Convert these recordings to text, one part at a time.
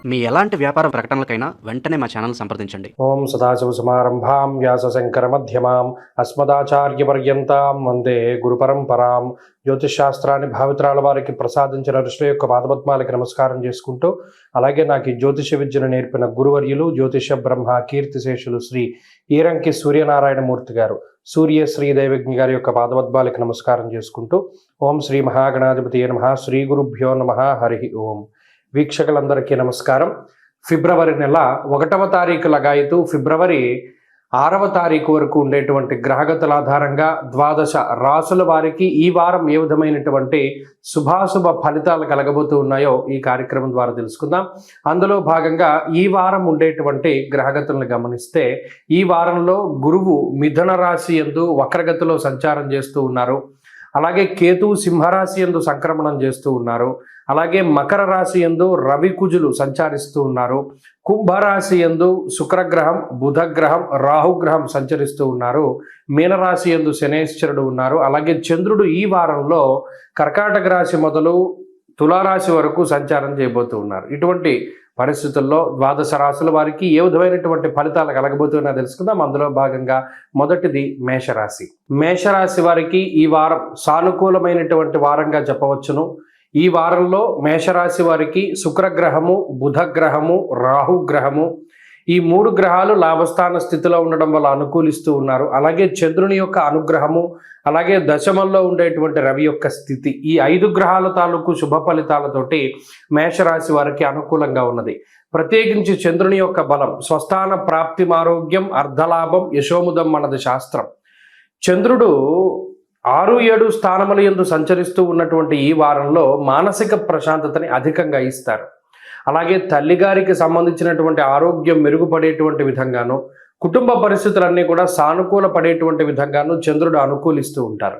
మీ ఎలాంటి వ్యాపార ప్రకటనలకైనా వెంటనే మా ఛానల్ సంప్రదించండి. ఓం సదాశివసమారంభాం వ్యాసశంకరమధ్యమాం అస్మదాచార్యపర్యంతాం వందే గురుపరంపరాం. జ్యోతిషశాస్త్రాన్ని భావితరాల వారికి ప్రసాదించిన ఋషుల యొక్క పాదపద్మాలకి నమస్కారం చేసుకుంటూ, అలాగే నాకు ఈ జ్యోతిష విద్యను నేర్పిన గురువర్యులు జ్యోతిష బ్రహ్మ కీర్తిశేషులు శ్రీ ఈరంకి సూర్యనారాయణమూర్తి గారు, సూర్య శ్రీ దైవజ్ఞ గారి యొక్క పాదపద్మాలకి నమస్కారం చేసుకుంటూ, ఓం శ్రీ మహాగణాధిపతి నమః, శ్రీ గురుభ్యో నమః, హరి ఓం. వీక్షకులందరికీ నమస్కారం. ఫిబ్రవరి నెల 1వ తారీఖు లగాయతూ ఫిబ్రవరి 6వ తారీఖు వరకు ఉండేటువంటి గ్రహగతుల ఆధారంగా 12 రాసుల వారికి ఈ వారం ఏ విధమైనటువంటి శుభాశుభ ఫలితాలు కలగబోతూ ఉన్నాయో ఈ కార్యక్రమం ద్వారా తెలుసుకుందాం. అందులో భాగంగా ఈ వారం ఉండేటువంటి గ్రహగతులను గమనిస్తే, ఈ వారంలో గురువు మిథున రాశి యందు వక్రగతిలో సంచారం చేస్తూ ఉన్నారు. అలాగే కేతువు సింహరాశి యందు సంక్రమణం చేస్తూ ఉన్నారు. అలాగే మకర రాశి యందు రవి కుజులు సంచరిస్తూ ఉన్నారు. కుంభరాశి యందు శుక్రగ్రహం, బుధగ్రహం, రాహుగ్రహం సంచరిస్తూ ఉన్నారు. మీనరాశి యందు శనేశ్వరుడు ఉన్నారు. అలాగే చంద్రుడు ఈ వారంలో కర్కాటక రాశి మొదలు తులారాశి వరకు సంచారం చేయబోతూ ఉన్నారు. ఇటువంటి పరిస్థితుల్లో 12 రాశుల వారికి ఏ విధమైనటువంటి ఫలితాలు కలగబోతున్నా తెలుసుకుందాం. అందులో భాగంగా మొదటిది మేషరాశి. మేషరాశి వారికి ఈ వారం సానుకూలమైనటువంటి వారంగా చెప్పవచ్చును. ఈ వారంలో మేషరాశి వారికి శుక్రగ్రహము, బుధగ్రహము, రాహుగ్రహము, ఈ 3 గ్రహాలు లాభస్థాన స్థితిలో ఉండడం వల్ల అనుకూలిస్తూ ఉన్నారు. అలాగే చంద్రుని యొక్క అనుగ్రహము, అలాగే దశమంలో ఉండేటువంటి రవి యొక్క స్థితి, ఈ 5 గ్రహాల తాలూకు శుభ ఫలితాలతోటి మేషరాశి వారికి అనుకూలంగా ఉన్నది. ప్రత్యేకించి చంద్రుని యొక్క బలం, స్వస్థాన ప్రాప్తి, ఆరోగ్యం, అర్ధలాభం, యశోముదం అన్నది శాస్త్రం. చంద్రుడు 6-7 స్థానముల యందు సంచరిస్తూ ఉన్నటువంటి ఈ వారంలో మానసిక ప్రశాంతతని అధికంగా ఇస్తారు. అలాగే తల్లిగారికి సంబంధించినటువంటి ఆరోగ్యం మెరుగుపడేటువంటి విధంగాను, కుటుంబ పరిస్థితులన్నీ కూడా సానుకూల పడేటువంటి విధంగాను చంద్రుడు అనుకూలిస్తూ ఉంటారు.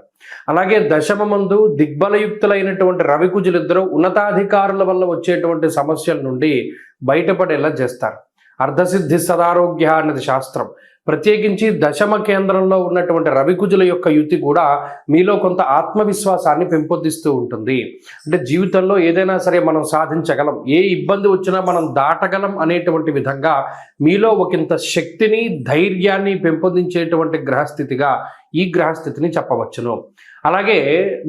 అలాగే దశమమందు దిగ్బలయుక్తులైనటువంటి రవికుజులిద్దరూ ఉన్నతాధికారుల వల్ల వచ్చేటువంటి సమస్యల నుండి బయటపడేలా చేస్తారు. అర్ధసిద్ధి సదారోగ్య అన్నది శాస్త్రం. ప్రత్యేకించి దశమ కేంద్రంలో ఉన్నటువంటి రవికుజుల యొక్క యుతి కూడా మీలో కొంత ఆత్మవిశ్వాసాన్ని పెంపొందిస్తూ ఉంటుంది. అంటే జీవితంలో ఏదైనా సరే మనం సాధించగలం, ఏ ఇబ్బంది వచ్చినా మనం దాటగలం అనేటువంటి విధంగా మీలో ఒకంత శక్తిని, ధైర్యాన్ని పెంపొందించేటువంటి గ్రహస్థితిగా ఈ గ్రహస్థితిని చెప్పవచ్చును. అలాగే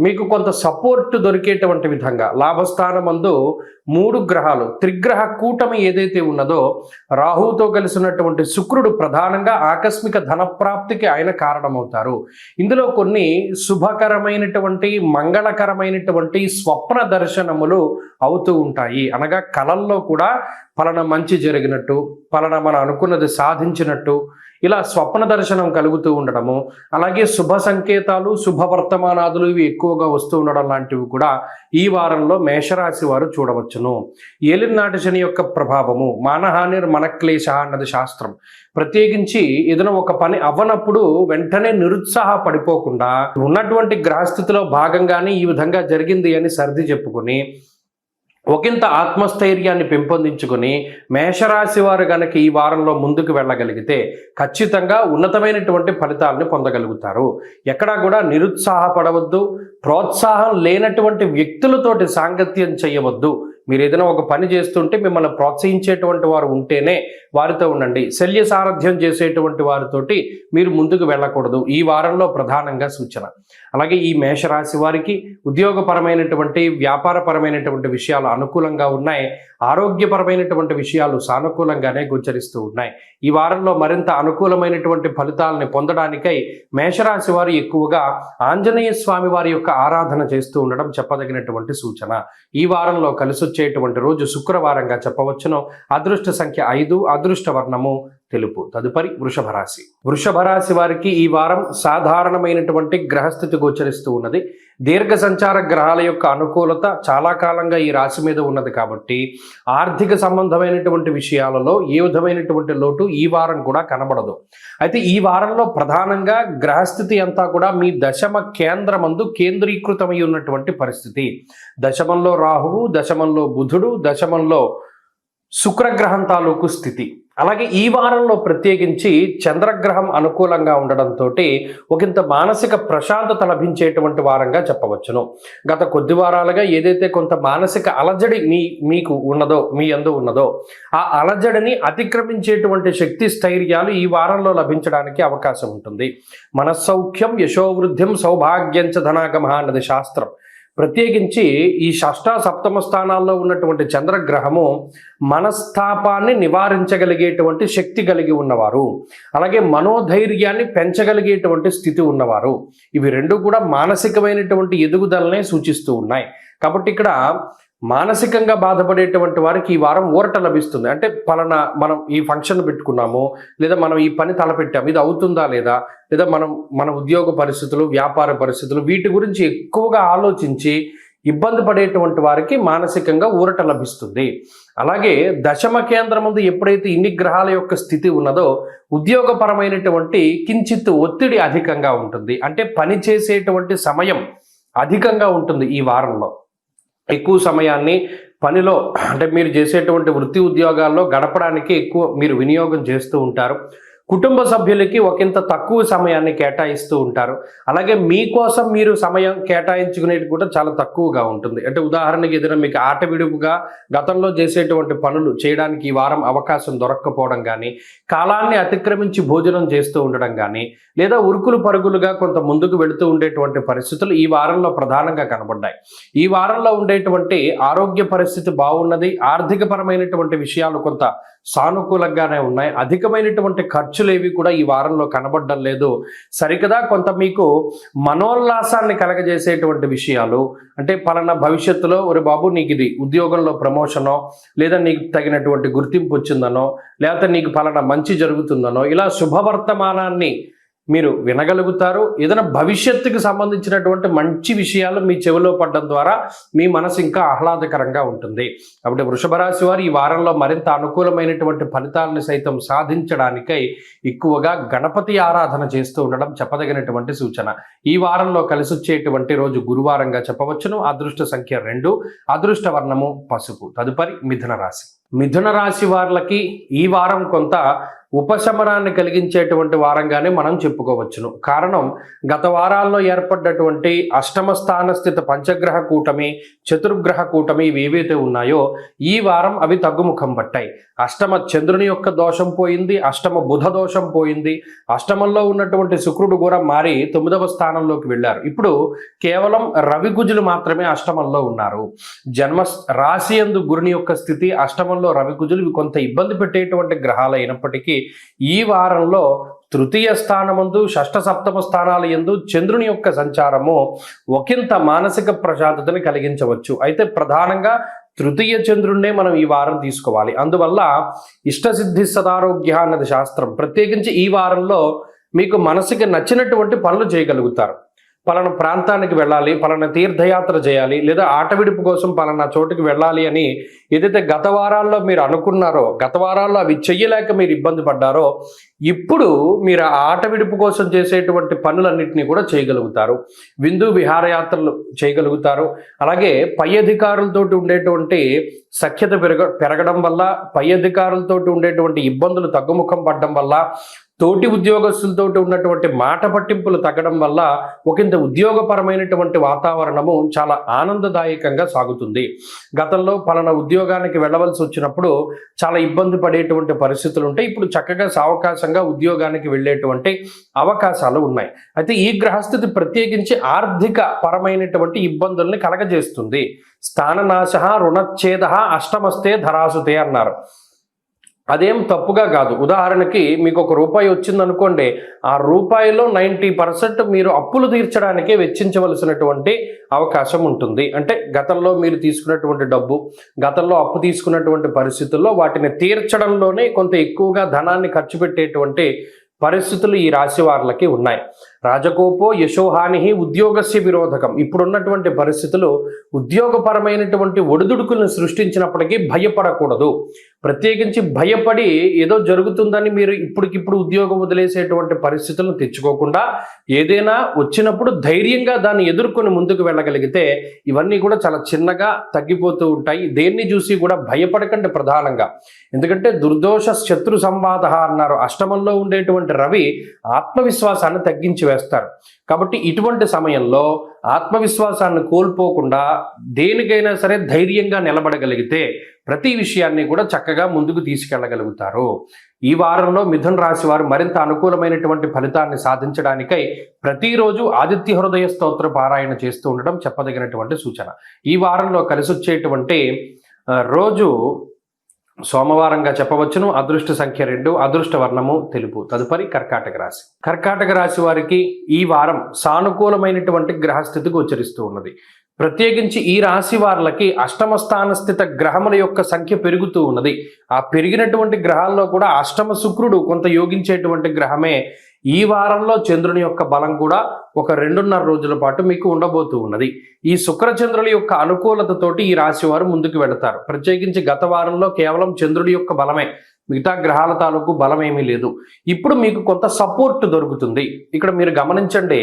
మీకు కొంత సపోర్ట్ దొరికేటువంటి విధంగా లాభస్థానమందు 3 గ్రహాలు, త్రిగ్రహ కూటమి ఏదైతే ఉన్నదో, రాహువుతో కలిసినటువంటి శుక్రుడు ప్రధానంగా ఆకస్మిక ధనప్రాప్తికి ఆయన కారణమవుతారు. ఇందులో కొన్ని శుభకరమైనటువంటి, మంగళకరమైనటువంటి స్వప్న దర్శనములు అవుతూ ఉంటాయి. అనగా కలల్లో కూడా పలానా మంచి జరిగినట్టు, పలానా మనం అనుకున్నది సాధించినట్టు, ఇలా స్వప్న దర్శనం కలుగుతూ ఉండడము, అలాగే శుభ సంకేతాలు, శుభవర్తమానాదులు ఇవి ఎక్కువగా వస్తూ ఉండడం లాంటివి కూడా ఈ వారంలో మేషరాశి వారు చూడవచ్చును. ఏలినాటి శని యొక్క ప్రభావము, మానహానిర్ మనక్లేశ అన్నది శాస్త్రం. ప్రత్యేకించి ఏదైనా ఒక పని అవ్వనప్పుడు వెంటనే నిరుత్సాహపడిపోకుండా ఉన్నటువంటి గ్రహస్థితిలో భాగంగానే ఈ విధంగా జరిగింది అని సర్ది చెప్పుకొని ఒకంత ఆత్మస్థైర్యాన్ని పెంపొందించుకొని మేషరాశి వారు గనక ఈ వారంలో ముందుకు వెళ్ళగలిగితే ఖచ్చితంగా ఉన్నతమైనటువంటి ఫలితాలను పొందగలుగుతారు. ఎక్కడా కూడా నిరుత్సాహపడవద్దు, ప్రోత్సాహం లేనటువంటి వ్యక్తులతోటి సాంగత్యం చేయవద్దు. మీరు ఏదైనా ఒక పని చేస్తుంటే మిమ్మల్ని ప్రోత్సహించేటువంటి వారు ఉంటేనే వారితో ఉండండి. శల్య సారథ్యం చేసేటువంటి వారితోటి మీరు ముందుకు వెళ్ళకూడదు. ఈ వారంలో ప్రధానంగా సూచన. అలాగే ఈ మేషరాశి వారికి ఉద్యోగపరమైనటువంటి, వ్యాపారపరమైనటువంటి విషయాలు అనుకూలంగా ఉన్నాయి. ఆరోగ్యపరమైనటువంటి విషయాలు సానుకూలంగానే గోచరిస్తూ ఉన్నాయి. ఈ వారంలో మరింత అనుకూలమైనటువంటి ఫలితాలని పొందడానికై మేషరాశి వారు ఎక్కువగా ఆంజనేయ స్వామి వారి యొక్క ఆరాధన చేస్తూ ఉండడం చెప్పదగినటువంటి సూచన. ఈ వారంలో కలిసి వచ్చేటువంటి రోజు శుక్రవారంగా చెప్పవచ్చును. అదృష్ట సంఖ్య 5, అదృష్ట వర్ణము తెలుపు. తదుపరి వృషభ రాశి. వృషభ రాశి వారికి ఈ వారం సాధారణమైనటువంటి గ్రహస్థితి గోచరిస్తూ ఉన్నది. దీర్ఘ సంచార గ్రహాల యొక్క అనుకూలత చాలా కాలంగా ఈ రాశి మీద ఉన్నది కాబట్టి ఆర్థిక సంబంధమైనటువంటి విషయాలలో ఏ విధమైనటువంటి లోటు ఈ వారం కూడా కనబడదు. అయితే ఈ వారంలో ప్రధానంగా గ్రహస్థితి అంతా కూడా మీ దశమ కేంద్రమందు కేంద్రీకృతమై ఉన్నటువంటి పరిస్థితి. దశమంలో రాహువు, దశమంలో బుధుడు, దశమంలో శుక్రగ్రహం తాలూకు స్థితి. అలాగే ఈ వారంలో ప్రత్యేకించి చంద్రగ్రహం అనుకూలంగా ఉండడంతో ఒకంత మానసిక ప్రశాంతత లభించేటువంటి వారంగా చెప్పవచ్చును. గత కొద్ది వారాలుగా ఏదైతే కొంత మానసిక అలజడి మీకు ఉన్నదో, మీ యందు ఉన్నదో, ఆ అలజడిని అతిక్రమించేటువంటి శక్తి స్థైర్యాలు ఈ వారంలో లభించడానికి అవకాశం ఉంటుంది. మనస్సౌఖ్యం యశోవృద్ధిం సౌభాగ్యంచ ధనాగమః అన్నది శాస్త్రం. ప్రత్యేకించి ఈ షష్ఠ సప్తమ స్థానాల్లో ఉన్నటువంటి చంద్రగ్రహము మనస్తాపాన్ని నివారించగలిగేటువంటి శక్తి కలిగి ఉన్నవారు, అలాగే మనోధైర్యాన్ని పెంచగలిగేటువంటి స్థితి ఉన్నవారు. ఇవి రెండు కూడా మానసికమైనటువంటి ఎదుగుదలనే సూచిస్తూ ఉన్నాయి. కాబట్టి ఇక్కడ మానసికంగా బాధపడేటువంటి వారికి ఈ వారం ఊరట లభిస్తుంది. అంటే పలానా మనం ఈ ఫంక్షన్ పెట్టుకున్నాము, లేదా మనం ఈ పని తలపెట్టాము, ఇది అవుతుందా లేదా, లేదా మన ఉద్యోగ పరిస్థితులు, వ్యాపార పరిస్థితులు, వీటి గురించి ఎక్కువగా ఆలోచించి ఇబ్బంది పడేటువంటి వారికి మానసికంగా ఊరట లభిస్తుంది. అలాగే దశమ కేంద్రమందు ఎప్పుడైతే ఇన్ని గ్రహాల యొక్క స్థితి ఉన్నదో ఉద్యోగపరమైనటువంటి కించిత్ ఒత్తిడి అధికంగా ఉంటుంది. అంటే పని చేసేటువంటి సమయం అధికంగా ఉంటుంది. ఈ వారంలో ఎక్కువ సమయాన్ని పనిలో, అంటే మీరు చేసేటువంటి వృత్తి ఉద్యోగాల్లో గడపడానికి ఎక్కువ మీరు వినియోగం చేస్తూ ఉంటారు. కుటుంబ సభ్యులకి ఒకంత తక్కువ సమయాన్ని కేటాయిస్తూ ఉంటారు. అలాగే మీకోసం మీరు సమయం కేటాయించుకునేది కూడా చాలా తక్కువగా ఉంటుంది. అంటే ఉదాహరణకి ఏదైనా మీకు ఆట విడుపుగా గతంలో చేసేటువంటి పనులు చేయడానికి ఈ వారం అవకాశం దొరక్కపోవడం కానీ, కాలాన్ని అతిక్రమించి భోజనం చేస్తూ ఉండడం కానీ, లేదా ఉరుకులు పరుగులుగా కొంత ముందుకు వెళుతూ ఉండేటువంటి పరిస్థితులు ఈ వారంలో ప్రధానంగా కనబడ్డాయి. ఈ వారంలో ఉండేటువంటి ఆరోగ్య పరిస్థితి బాగున్నది. ఆర్థికపరమైనటువంటి విషయాలు కొంత సానుకూలంగానే ఉన్నాయి. అధికమైనటువంటి ఖర్చులేవి కూడా ఈ వారంలో కనబడడం లేదు. సరికదా కొంత మీకు మనోల్లాసాన్ని కలగజేసేటువంటి విషయాలు, అంటే పలానా భవిష్యత్తులో ఒరే బాబు నీకు ఇది ఉద్యోగంలో ప్రమోషనో, లేదా నీకు తగినటువంటి గుర్తింపు వచ్చిందనో, లేకపోతే నీకు పలానా మంచి జరుగుతుందనో, ఇలా శుభవర్తమానాన్ని మీరు వినగలుగుతారు. ఏదైనా భవిష్యత్తుకు సంబంధించినటువంటి మంచి విషయాలు మీ చెవిలో పడడం ద్వారా మీ మనసు ఇంకా ఆహ్లాదకరంగా ఉంటుంది. కాబట్టి వృషభ రాశి వారు ఈ వారంలో మరింత అనుకూలమైనటువంటి ఫలితాలను సైతం సాధించడానికై ఎక్కువగా గణపతి ఆరాధన చేస్తూ ఉండడం చెప్పదగినటువంటి సూచన. ఈ వారంలో కలిసి వచ్చేటువంటి రోజు గురువారంగా చెప్పవచ్చును. అదృష్ట సంఖ్య 2, అదృష్ట వర్ణము పసుపు. తదుపరి మిథున రాశి. మిథున రాశి వారికి ఈ వారం కొంత ఉపశమనాన్ని కలిగించేటువంటి వారంగానే మనం చెప్పుకోవచ్చును. కారణం గత వారాల్లో ఏర్పడ్డటువంటి అష్టమ స్థాన స్థిత పంచగ్రహ కూటమి, చతుర్గ్రహ కూటమి ఇవి ఏవైతే ఉన్నాయో ఈ వారం అవి తగ్గుముఖం పట్టాయి. అష్టమ చంద్రుని యొక్క దోషం పోయింది, అష్టమ బుధ దోషం పోయింది, అష్టమంలో ఉన్నటువంటి శుక్రుడు కూడా మారి 9వ స్థానంలోకి వెళ్ళారు. ఇప్పుడు కేవలం రవి కుజులు మాత్రమే అష్టమంలో ఉన్నారు. జన్మ రాశి యందు గురుని యొక్క స్థితి, అష్టమంలో రవి కుజులు ఇవి కొంత ఇబ్బంది పెట్టేటువంటి గ్రహాలు అయినప్పటికీ ఈ వారంలో తృతీయ స్థానమందు, షష్ఠ సప్తమ స్థానాల యందు చంద్రుని యొక్క సంచారము ఒకంత మానసిక ప్రశాంతతని కలిగించవచ్చు. అయితే ప్రధానంగా తృతీయ చంద్రుణ్ణే మనం ఈ వారం తీసుకోవాలి. అందువల్ల ఇష్టసిద్ధి సదారోగ్య అన్నది శాస్త్రం. ప్రత్యేకించి ఈ వారంలో మీకు మనసుకి నచ్చినటువంటి పనులు చేయగలుగుతారు. పలానా ప్రాంతానికి వెళ్ళాలి, పలానా తీర్థయాత్ర చేయాలి, లేదా ఆట విడుపు కోసం పలానా చోటుకి వెళ్ళాలి అని ఏదైతే గత వారాల్లో మీరు అనుకున్నారో, గత వారాల్లో అవి చెయ్యలేక మీరు ఇబ్బంది పడ్డారో, ఇప్పుడు మీరు ఆ ఆట విడుపు కోసం చేసేటువంటి పనులన్నింటినీ కూడా చేయగలుగుతారు. విందు విహారయాత్రలు చేయగలుగుతారు. అలాగే పై అధికారులతోటి ఉండేటువంటి సఖ్యత పెరగడం వల్ల, పై అధికారులతోటి ఉండేటువంటి ఇబ్బందులు తగ్గుముఖం పడడం వల్ల, తోటి ఉద్యోగస్తులతో ఉన్నటువంటి మాట పట్టింపులు తగ్గడం వల్ల ఒకంత ఉద్యోగపరమైనటువంటి వాతావరణము చాలా ఆనందదాయకంగా సాగుతుంది. గతంలో పలానా ఉద్యోగానికి వెళ్ళవలసి వచ్చినప్పుడు చాలా ఇబ్బంది పడేటువంటి పరిస్థితులు ఉంటాయి. ఇప్పుడు చక్కగా సావకాశంగా ఉద్యోగానికి వెళ్ళేటువంటి అవకాశాలు ఉన్నాయి. అయితే ఈ గ్రహస్థితి ప్రత్యేకించి ఆర్థిక పరమైనటువంటి ఇబ్బందుల్ని కలగజేస్తుంది. స్థాననాశ రుణచ్ఛేద అష్టమస్తే ధరాసుతే అన్నారు. అదేం తప్పుగా కాదు. ఉదాహరణకి మీకు ₹1 వచ్చిందనుకోండి, ఆ రూపాయిలో 90% మీరు అప్పులు తీర్చడానికే వెచ్చించవలసినటువంటి అవకాశం ఉంటుంది. అంటే గతంలో మీరు తీసుకున్నటువంటి డబ్బు, గతంలో అప్పు తీసుకున్నటువంటి పరిస్థితుల్లో వాటిని తీర్చడంలోనే కొంత ఎక్కువగా ధనాన్ని ఖర్చు పెట్టేటువంటి పరిస్థితులు ఈ రాశి వారికి ఉన్నాయి. రాజకోపో యశోహాని ఉద్యోగస్య విరోధకం. ఇప్పుడున్నటువంటి పరిస్థితులు ఉద్యోగపరమైనటువంటి ఒడిదుడుకులను సృష్టించినప్పటికీ భయపడకూడదు. ప్రత్యేకించి భయపడి ఏదో జరుగుతుందని మీరు ఇప్పటికిప్పుడు ఉద్యోగం వదిలేసేటువంటి పరిస్థితులను తెచ్చుకోకుండా ఏదైనా వచ్చినప్పుడు ధైర్యంగా దాన్ని ఎదుర్కొని ముందుకు వెళ్ళగలిగితే ఇవన్నీ కూడా చాలా చిన్నగా తగ్గిపోతూ ఉంటాయి. దేన్ని చూసి కూడా భయపడకండి ప్రధానంగా. ఎందుకంటే దుర్దోష శత్రు సంవాద అన్నారు. అష్టమంలో ఉండేటువంటి రవి ఆత్మవిశ్వాసాన్ని తగ్గించి వేస్తారు. కాబట్టి ఇటువంటి సమయంలో ఆత్మవిశ్వాసాన్ని కోల్పోకుండా దేనికైనా సరే ధైర్యంగా నిలబడగలిగితే ప్రతి విషయాన్ని కూడా చక్కగా ముందుకు తీసుకెళ్లగలుగుతారు. ఈ వారంలో మిథున రాశి వారు మరింత అనుకూలమైనటువంటి ఫలితాన్ని సాధించడానికై ప్రతిరోజు ఆదిత్య హృదయ స్తోత్ర పారాయణ చేస్తూ ఉండడం చెప్పదగినటువంటి సూచన. ఈ వారంలో కలిసి వచ్చేటువంటి రోజు సోమవారంగా చెప్పవచ్చును. అదృష్ట సంఖ్య 2, అదృష్ట వర్ణము తెలుపు. తదుపరి కర్కాటక రాశి. కర్కాటక రాశి వారికి ఈ వారం సానుకూలమైనటువంటి గ్రహస్థితి గోచరిస్తూ ఉన్నది. ప్రత్యేకించి ఈ రాశి వారులకి అష్టమ స్థాన స్థిత గ్రహముల యొక్క సంఖ్య పెరుగుతూ ఉన్నది. ఆ పెరిగినటువంటి గ్రహాల్లో కూడా అష్టమ శుక్రుడు కొంత యోగించేటువంటి గ్రహమే. ఈ వారంలో చంద్రుని యొక్క బలం కూడా ఒక 2.5 రోజుల పాటు మీకు ఉండబోతూ ఉన్నది. ఈ శుక్రచంద్రుల యొక్క అనుకూలతతోటి ఈ రాశి వారు ముందుకు వెళతారు. ప్రత్యేకించి గత వారంలో కేవలం చంద్రుడి యొక్క బలమే, మిగతా గ్రహాల తాలూకు బలం ఏమీ లేదు. ఇప్పుడు మీకు కొంత సపోర్ట్ దొరుకుతుంది. ఇక్కడ మీరు గమనించండి,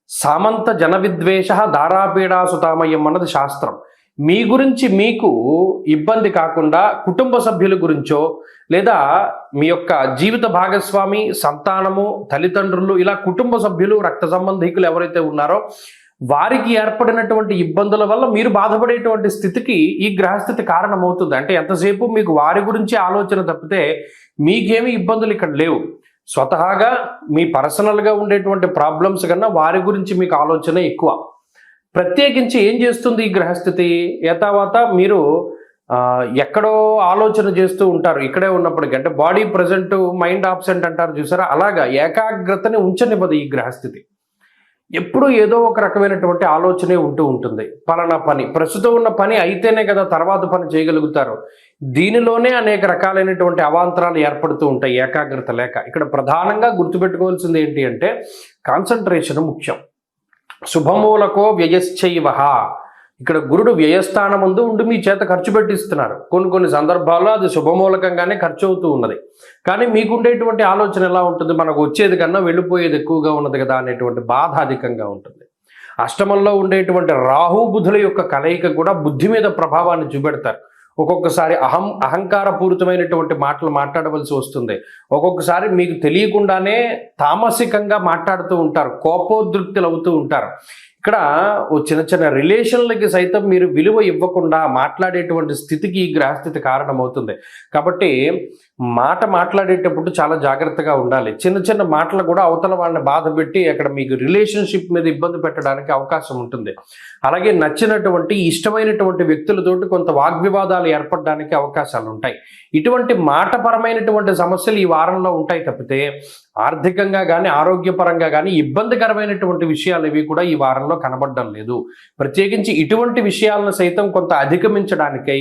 సామంత జన విద్వేష దారాపీడా సుతామయం అన్నది శాస్త్రం. మీ గురించి మీకు ఇబ్బంది కాకుండా కుటుంబ సభ్యుల గురించో లేదా మీ యొక్క జీవిత భాగస్వామి, సంతానము, తల్లిదండ్రులు, ఇలా కుటుంబ సభ్యులు, రక్త సంబంధికులు ఎవరైతే ఉన్నారో వారికి ఏర్పడినటువంటి ఇబ్బందుల వల్ల మీరు బాధపడేటువంటి స్థితికి ఈ గ్రహస్థితి కారణమవుతుంది. అంటే ఎంతసేపు మీకు వారి గురించి ఆలోచన తప్పితే మీకేమీ ఇబ్బందులు ఇక్కడ లేవు. స్వతహాగా మీ పర్సనల్గా ఉండేటువంటి ప్రాబ్లమ్స్ కన్నా వారి గురించి మీకు ఆలోచన ఎక్కువ. ప్రత్యేకించి ఏం చేస్తుంది ఈ గ్రహస్థితి? యథావాత మీరు ఎక్కడో ఆలోచన చేస్తూ ఉంటారు ఇక్కడే ఉన్నప్పటికీ. అంటే బాడీ ప్రజెంట్, మైండ్ ఆబ్సెంట్ అంటారు చూసారా, అలాగా ఏకాగ్రతని ఉంచనివ్వదు ఈ గ్రహస్థితి. ఎప్పుడు ఏదో ఒక రకమైనటువంటి ఆలోచనే ఉంటూ ఉంటుంది. పలానా పని, ప్రస్తుతం ఉన్న పని అయితేనే కదా తర్వాత పని చేయగలుగుతారు. దీనిలోనే అనేక రకాలైనటువంటి అవాంతరాలు ఏర్పడుతూ ఉంటాయి ఏకాగ్రత లేక. ఇక్కడ ప్రధానంగా గుర్తుపెట్టుకోవాల్సింది ఏంటి అంటే కాన్సన్ట్రేషన్ ముఖ్యం. శుభమూలకో వ్యయశ్చైవ. ఇక్కడ గురుడు వ్యయస్థానం ముందు ఉండి మీ చేత ఖర్చు పెట్టిస్తున్నారు. కొన్ని సందర్భాల్లో అది శుభమూలకంగానే ఖర్చు అవుతూ ఉన్నది. కానీ మీకుండేటువంటి ఆలోచన ఎలా ఉంటుంది? మనకు వచ్చేది కన్నా వెళ్ళిపోయేది ఎక్కువగా ఉన్నది కదా అనేటువంటి బాధ అధికంగా ఉంటుంది. అష్టమంలో ఉండేటువంటి రాహు బుధుల యొక్క కలయిక కూడా బుద్ధి మీద ప్రభావాన్ని చూపెడతారు. ఒక్కొక్కసారి అహంకారపూరితమైనటువంటి మాటలు మాట్లాడవలసి వస్తుంది. ఒక్కొక్కసారి మీకు తెలియకుండానే తామసికంగా మాట్లాడుతూ ఉంటారు, కోపోద్రిక్తులు అవుతూ ఉంటారు. ఇక్కడ ఓ చిన్న రిలేషన్లకి సైతం మీరు విలువ ఇవ్వకుండా మాట్లాడేటువంటి స్థితికి ఈ గ్రహస్థితి కారణమవుతుంది. కాబట్టి మాట్లాడేటప్పుడు చాలా జాగ్రత్తగా ఉండాలి. చిన్న మాటలు కూడా అవతల వాళ్ళని బాధ పెట్టి అక్కడ మీకు రిలేషన్షిప్ మీద ఇబ్బంది పెట్టడానికి అవకాశం ఉంటుంది. అలాగే నచ్చినటువంటి ఇష్టమైనటువంటి వ్యక్తులతోటి కొంత వాగ్వివాదాలు ఏర్పడడానికి అవకాశాలు ఉంటాయి. ఇటువంటి మాటపరమైనటువంటి సమస్యలు ఈ వారంలో ఉంటాయి తప్పితే ఆర్థికంగా కానీ ఆరోగ్యపరంగా కానీ ఇబ్బందికరమైనటువంటి విషయాలు ఇవి కూడా ఈ వారంలో కనబడడం లేదు. ప్రత్యేకించి ఇటువంటి విషయాలను సైతం కొంత అధిగమించడానికై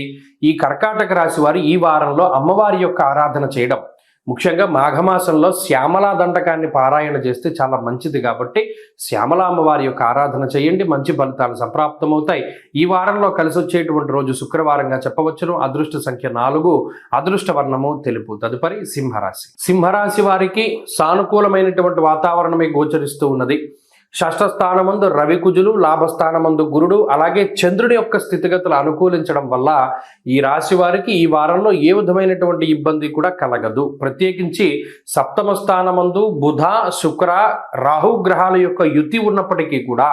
ఈ కర్కాటక రాశి వారు ఈ వారంలో అమ్మవారి యొక్క ఆరాధన చేయడం, ముఖ్యంగా మాఘమాసంలో శ్యామలా దండకాన్ని పారాయణ చేస్తే చాలా మంచిది. కాబట్టి శ్యామలా అమ్మవారి యొక్క ఆరాధన చేయండి, మంచి ఫలితాలు సంప్రాప్తమవుతాయి. ఈ వారంలో కలిసి వచ్చేటువంటి రోజు శుక్రవారంగా చెప్పవచ్చును. అదృష్ట సంఖ్య 4, అదృష్ట వర్ణము తెలుపు. తదుపరి సింహరాశి. సింహరాశి వారికి సానుకూలమైనటువంటి వాతావరణమే గోచరిస్తూ ఉన్నది. షష్ఠ స్థానమందు రవి కుజులు, లాభస్థానమందు గురుడు, అలాగే చంద్రుడి యొక్క స్థితిగతులు అనుకూలించడం వల్ల ఈ రాశి వారికి ఈ వారంలో ఏ విధమైనటువంటి ఇబ్బంది కూడా కలగదు. ప్రత్యేకించి సప్తమ స్థానమందు బుధ, శుక్ర, రాహు గ్రహాల యొక్క యుతి ఉన్నప్పటికీ కూడా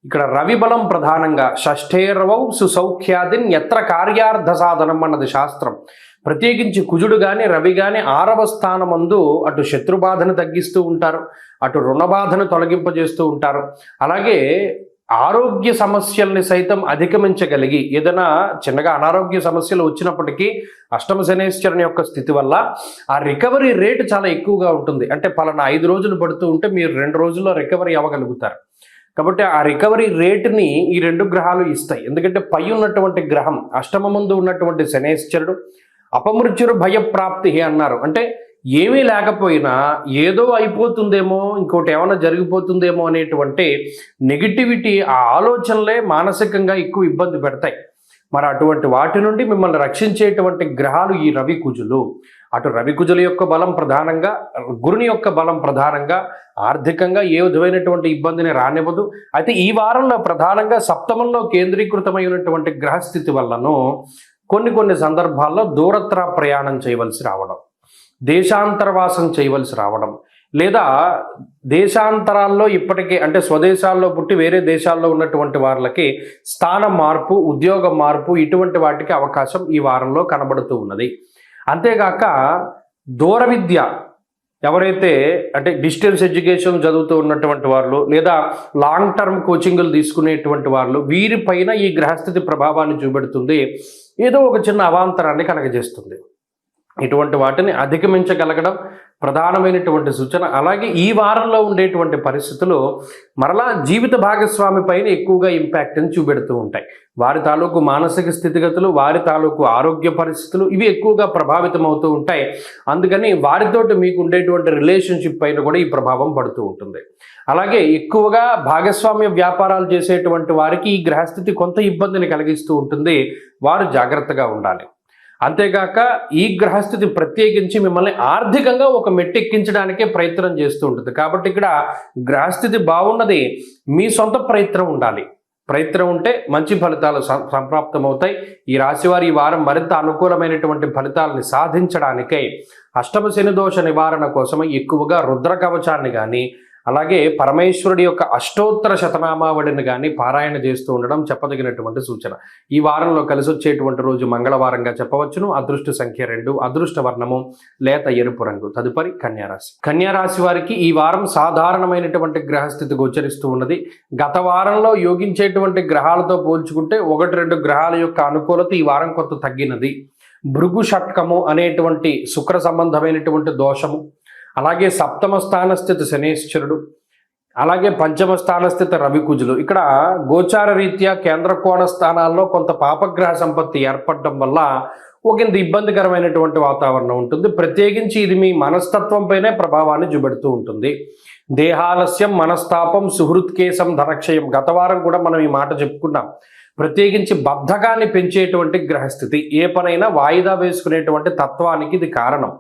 ఇక్కడ రవి బలం ప్రధానంగా షష్ఠేర్వౌ సుసౌఖ్యాదిన్ ఎత్ర కార్యార్థ సాధనం అన్నది శాస్త్రం. ప్రత్యేకించి కుజుడు కానీ రవి కానీ 6వ స్థానమందు అటు శత్రుబాధను తగ్గిస్తూ ఉంటారు, అటు రుణబాధను తొలగింపజేస్తూ ఉంటారు. అలాగే ఆరోగ్య సమస్యల్ని సైతం అధిగమించగలిగి ఏదైనా చిన్నగా అనారోగ్య సమస్యలు వచ్చినప్పటికీ అష్టమ శనేశ్వరుని యొక్క స్థితి వల్ల ఆ రికవరీ రేటు చాలా ఎక్కువగా ఉంటుంది. అంటే పలానా 5 రోజులు పడుతూ ఉంటే మీరు 2 రోజుల్లో రికవరీ అవ్వగలుగుతారు. కాబట్టి ఆ రికవరీ రేటుని ఈ 2 గ్రహాలు ఇస్తాయి. ఎందుకంటే పై ఉన్నటువంటి గ్రహం అష్టమ ముందు ఉన్నటువంటి శనేశ్వరుడు అపమృత్యురు భయప్రాప్తి అన్నారు. అంటే ఏమీ లేకపోయినా ఏదో అయిపోతుందేమో, ఇంకోటి ఏమైనా జరిగిపోతుందేమో అనేటువంటి నెగిటివిటీ, ఆ ఆలోచనలే మానసికంగా ఎక్కువ ఇబ్బంది పెడతాయి. మరి అటువంటి వాటి నుండి మిమ్మల్ని రక్షించేటువంటి గ్రహాలు ఈ రవి కుజులు. అటు రవి కుజుల యొక్క బలం ప్రధానంగా, గురుని యొక్క బలం ప్రధానంగా ఆర్థికంగా ఏ విధమైనటువంటి ఇబ్బందిని రానివ్వదు. అయితే ఈ వారంలో ప్రధానంగా సప్తమంలో కేంద్రీకృతమైనటువంటి గ్రహస్థితి వల్లను కొన్ని సందర్భాల్లో దూరత్ర ప్రయాణం చేయవలసి రావడం, దేశాంతరవాసం చేయవలసి రావడం, లేదా దేశాంతరాల్లో ఇప్పటికే అంటే స్వదేశాల్లో పుట్టి వేరే దేశాల్లో ఉన్నటువంటి వాళ్ళకి స్థాన మార్పు, ఉద్యోగ మార్పు, ఇటువంటి వాటికి అవకాశం ఈ వారంలో కనబడుతూ ఉన్నది. అంతేగాక దూర విద్య, ఎవరైతే అంటే డిస్టెన్స్ ఎడ్యుకేషన్ చదువుతూ ఉన్నటువంటి వాళ్ళు, లేదా లాంగ్ టర్మ్ కోచింగ్లు తీసుకునేటువంటి వాళ్ళు, వీరిపైన ఈ గ్రహస్థితి ప్రభావాన్ని చూపెడుతుంది. ఏదో ఒక చిన్న అవాంతరాన్ని కలగజేస్తుంది. ఇటువంటి వాటిని అధిగమించగలగడం ప్రధానమైనటువంటి సూచన. అలాగే ఈ వారంలో ఉండేటువంటి పరిస్థితులు మరలా జీవిత భాగస్వామి పైన ఎక్కువగా ఇంపాక్ట్ని చూపెడుతూ ఉంటాయి. వారి తాలూకు మానసిక స్థితిగతులు, వారి తాలూకు ఆరోగ్య పరిస్థితులు ఇవి ఎక్కువగా ప్రభావితం అవుతూ ఉంటాయి. అందుకని వారితోటి మీకు ఉండేటువంటి రిలేషన్షిప్ పైన కూడా ఈ ప్రభావం పడుతూ ఉంటుంది. అలాగే ఎక్కువగా భాగస్వామ్య వ్యాపారాలు చేసేటువంటి వారికి ఈ గ్రహస్థితి కొంత ఇబ్బందిని కలిగిస్తూ ఉంటుంది. వారు జాగ్రత్తగా ఉండాలి. అంతేగాక ఈ గ్రహస్థితి ప్రత్యేకించి మిమ్మల్ని ఆర్థికంగా ఒక మెట్టెక్కించడానికే ప్రయత్నం చేస్తూ ఉంటుంది. కాబట్టి ఇక్కడ గ్రహస్థితి బాగున్నది, మీ సొంత ప్రయత్నం ఉండాలి. ప్రయత్నం ఉంటే మంచి ఫలితాలు సంప్రాప్తమవుతాయి. ఈ రాశివారి ఈ వారం మరింత అనుకూలమైనటువంటి ఫలితాలని సాధించడానికై అష్టమ శని దోష నివారణ కోసమై ఎక్కువగా రుద్ర కవచాన్ని కానీ, అలాగే పరమేశ్వరుడి యొక్క అష్టోత్తర శతనామావళిని కానీ పారాయణ చేస్తూ ఉండడం చెప్పదగినటువంటి సూచన. ఈ వారంలో కలిసి వచ్చేటువంటి రోజు మంగళవారంగా చెప్పవచ్చును. అదృష్ట సంఖ్య 2, అదృష్ట వర్ణము లేత ఎరుపు రంగు. తదుపరి కన్యారాశి. కన్యారాశి వారికి ఈ వారం సాధారణమైనటువంటి గ్రహస్థితి గోచరిస్తూ ఉన్నది. గత వారంలో యోగించేటువంటి గ్రహాలతో పోల్చుకుంటే 1-2 గ్రహాల యొక్క అనుకూలత ఈ వారం కొంత తగ్గినది. భృగు షట్కము అనేటువంటి శుక్ర సంబంధమైనటువంటి దోషము, అలాగే సప్తమ స్థానస్థితి శనేశ్వరుడు, అలాగే పంచమ స్థానస్థితి రవికుజులు. ఇక్కడ గోచార రీత్యా కేంద్ర కోణ స్థానాల్లో కొంత పాపగ్రహ సంపత్తి ఏర్పడటం వల్ల ఒకంత ఇబ్బందికరమైనటువంటి వాతావరణం ఉంటుంది. ప్రత్యేకించి ఇది మీ మనస్తత్వంపైనే ప్రభావాన్ని చూపెడుతూ ఉంటుంది. దేహాలస్యం, మనస్తాపం, సుహృత్కేశం, ధనక్షయం. గత వారం కూడా మనం ఈ మాట చెప్పుకున్నాం. ప్రత్యేకించి బద్ధకాన్ని పెంచేటువంటి గ్రహస్థితి, ఏ పనైనా వాయిదా వేసుకునేటువంటి తత్వానికి ఇది కారణం.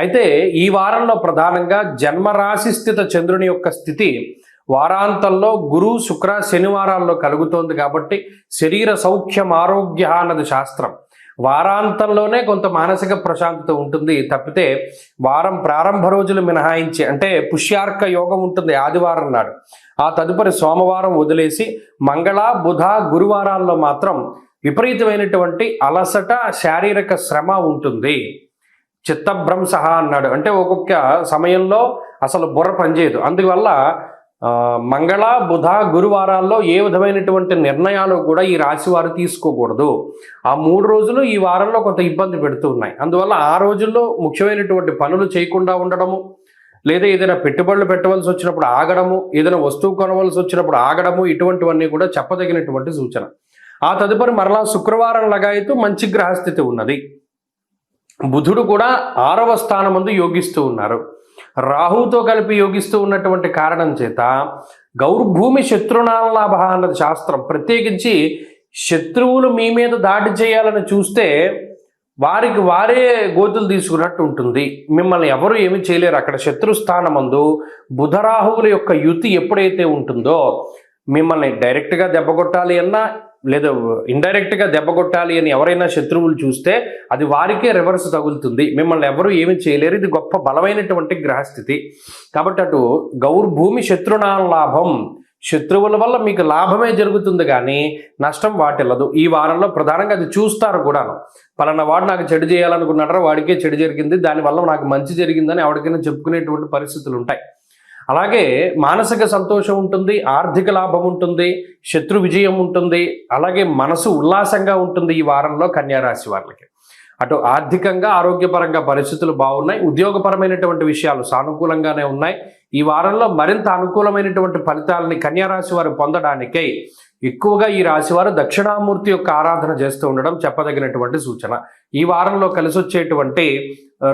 అయితే ఈ వారంలో ప్రధానంగా జన్మరాశి స్థిత చంద్రుని యొక్క స్థితి వారాంతంలో గురు, శుక్ర, శనివారాల్లో కలుగుతోంది. కాబట్టి శరీర సౌఖ్యం, ఆరోగ్య అన్నది శాస్త్రం. వారాంతంలోనే కొంత మానసిక ప్రశాంతత ఉంటుంది. తప్పితే వారం ప్రారంభ రోజులు మినహాయించి, అంటే పుష్యార్క యోగం ఉంటుంది ఆదివారం నాడు, ఆ తదుపరి సోమవారం వదిలేసి మంగళ, బుధ, గురువారాల్లో మాత్రం విపరీతమైనటువంటి అలసట, శారీరక శ్రమ ఉంటుంది. చిత్తభ్రంశ అన్నాడు, అంటే ఒక్కొక్క సమయంలో అసలు బుర్ర పనిచేయదు. అందువల్ల మంగళ, బుధ, గురువారాల్లో ఏ విధమైనటువంటి నిర్ణయాలు కూడా ఈ రాశి వారు తీసుకోకూడదు. ఆ 3 రోజులు ఈ వారంలో కొంత ఇబ్బంది పెడుతూ ఉన్నాయి. అందువల్ల ఆ రోజుల్లో ముఖ్యమైనటువంటి పనులు చేయకుండా ఉండడము, లేదా ఏదైనా పెట్టుబడులు పెట్టవలసి వచ్చినప్పుడు ఆగడము, ఏదైనా వస్తువు కొనవలసి వచ్చినప్పుడు ఆగడము, ఇటువంటివన్నీ కూడా చెప్పదగినటువంటి సూచన. ఆ తదుపరి మరలా శుక్రవారం లగాయతూ మంచి గ్రహస్థితి ఉన్నది. బుధుడు కూడా 6వ స్థానమందు యోగిస్తూ ఉన్నారు. రాహుతో కలిపి యోగిస్తూ ఉన్నటువంటి కారణం చేత గౌర్భూమి శత్రునాలాభ అన్నది శాస్త్రం. ప్రత్యేకించి శత్రువులు మీ మీద దాడి చేయాలని చూస్తే వారికి వారే గోతులు తీసుకున్నట్టు ఉంటుంది. మిమ్మల్ని ఎవరు ఏమి చేయలేరు. అక్కడ శత్రుస్థానమందు బుధరాహువుల యొక్క యుతి ఎప్పుడైతే ఉంటుందో మిమ్మల్ని డైరెక్ట్గా దెబ్బకొట్టాలి అన్నా, లేదా ఇండైరెక్ట్గా దెబ్బకొట్టాలి అని ఎవరైనా శత్రువులు చూస్తే అది వారికే రివర్స్ తగులుతుంది. మిమ్మల్ని ఎవరు ఏమి చేయలేరు. ఇది గొప్ప బలమైనటువంటి గ్రహస్థితి. కాబట్టి అటు గౌర్భూమి శత్రునాలాభం, శత్రువుల వల్ల మీకు లాభమే జరుగుతుంది కానీ నష్టం వాటిల్లదు. ఈ వారంలో ప్రధానంగా అది చూస్తారు కూడాను. పలానా వాడు నాకు చెడు చేయాలనుకున్నారా, వాడికే చెడు జరిగింది, దానివల్ల నాకు మంచి జరిగిందని ఎవరికైనా చెప్పుకునేటువంటి పరిస్థితులు ఉంటాయి. అలాగే మానసిక సంతోషం ఉంటుంది, ఆర్థిక లాభం ఉంటుంది, శత్రు విజయం ఉంటుంది, అలాగే మనసు ఉల్లాసంగా ఉంటుంది ఈ వారంలో కన్యారాశి వాళ్ళకి. అటు ఆర్థికంగా, ఆరోగ్యపరంగా పరిస్థితులు బాగున్నాయి. ఉద్యోగపరమైనటువంటి విషయాలు సానుకూలంగానే ఉన్నాయి. ఈ వారంలో మరింత అనుకూలమైనటువంటి ఫలితాలని కన్యారాశి వారు పొందడానికై ఎక్కువగా ఈ రాశి వారు దక్షిణామూర్తి యొక్క ఆరాధన చేస్తూ ఉండడం చెప్పదగినటువంటి సూచన. ఈ వారంలో కలిసి వచ్చేటువంటి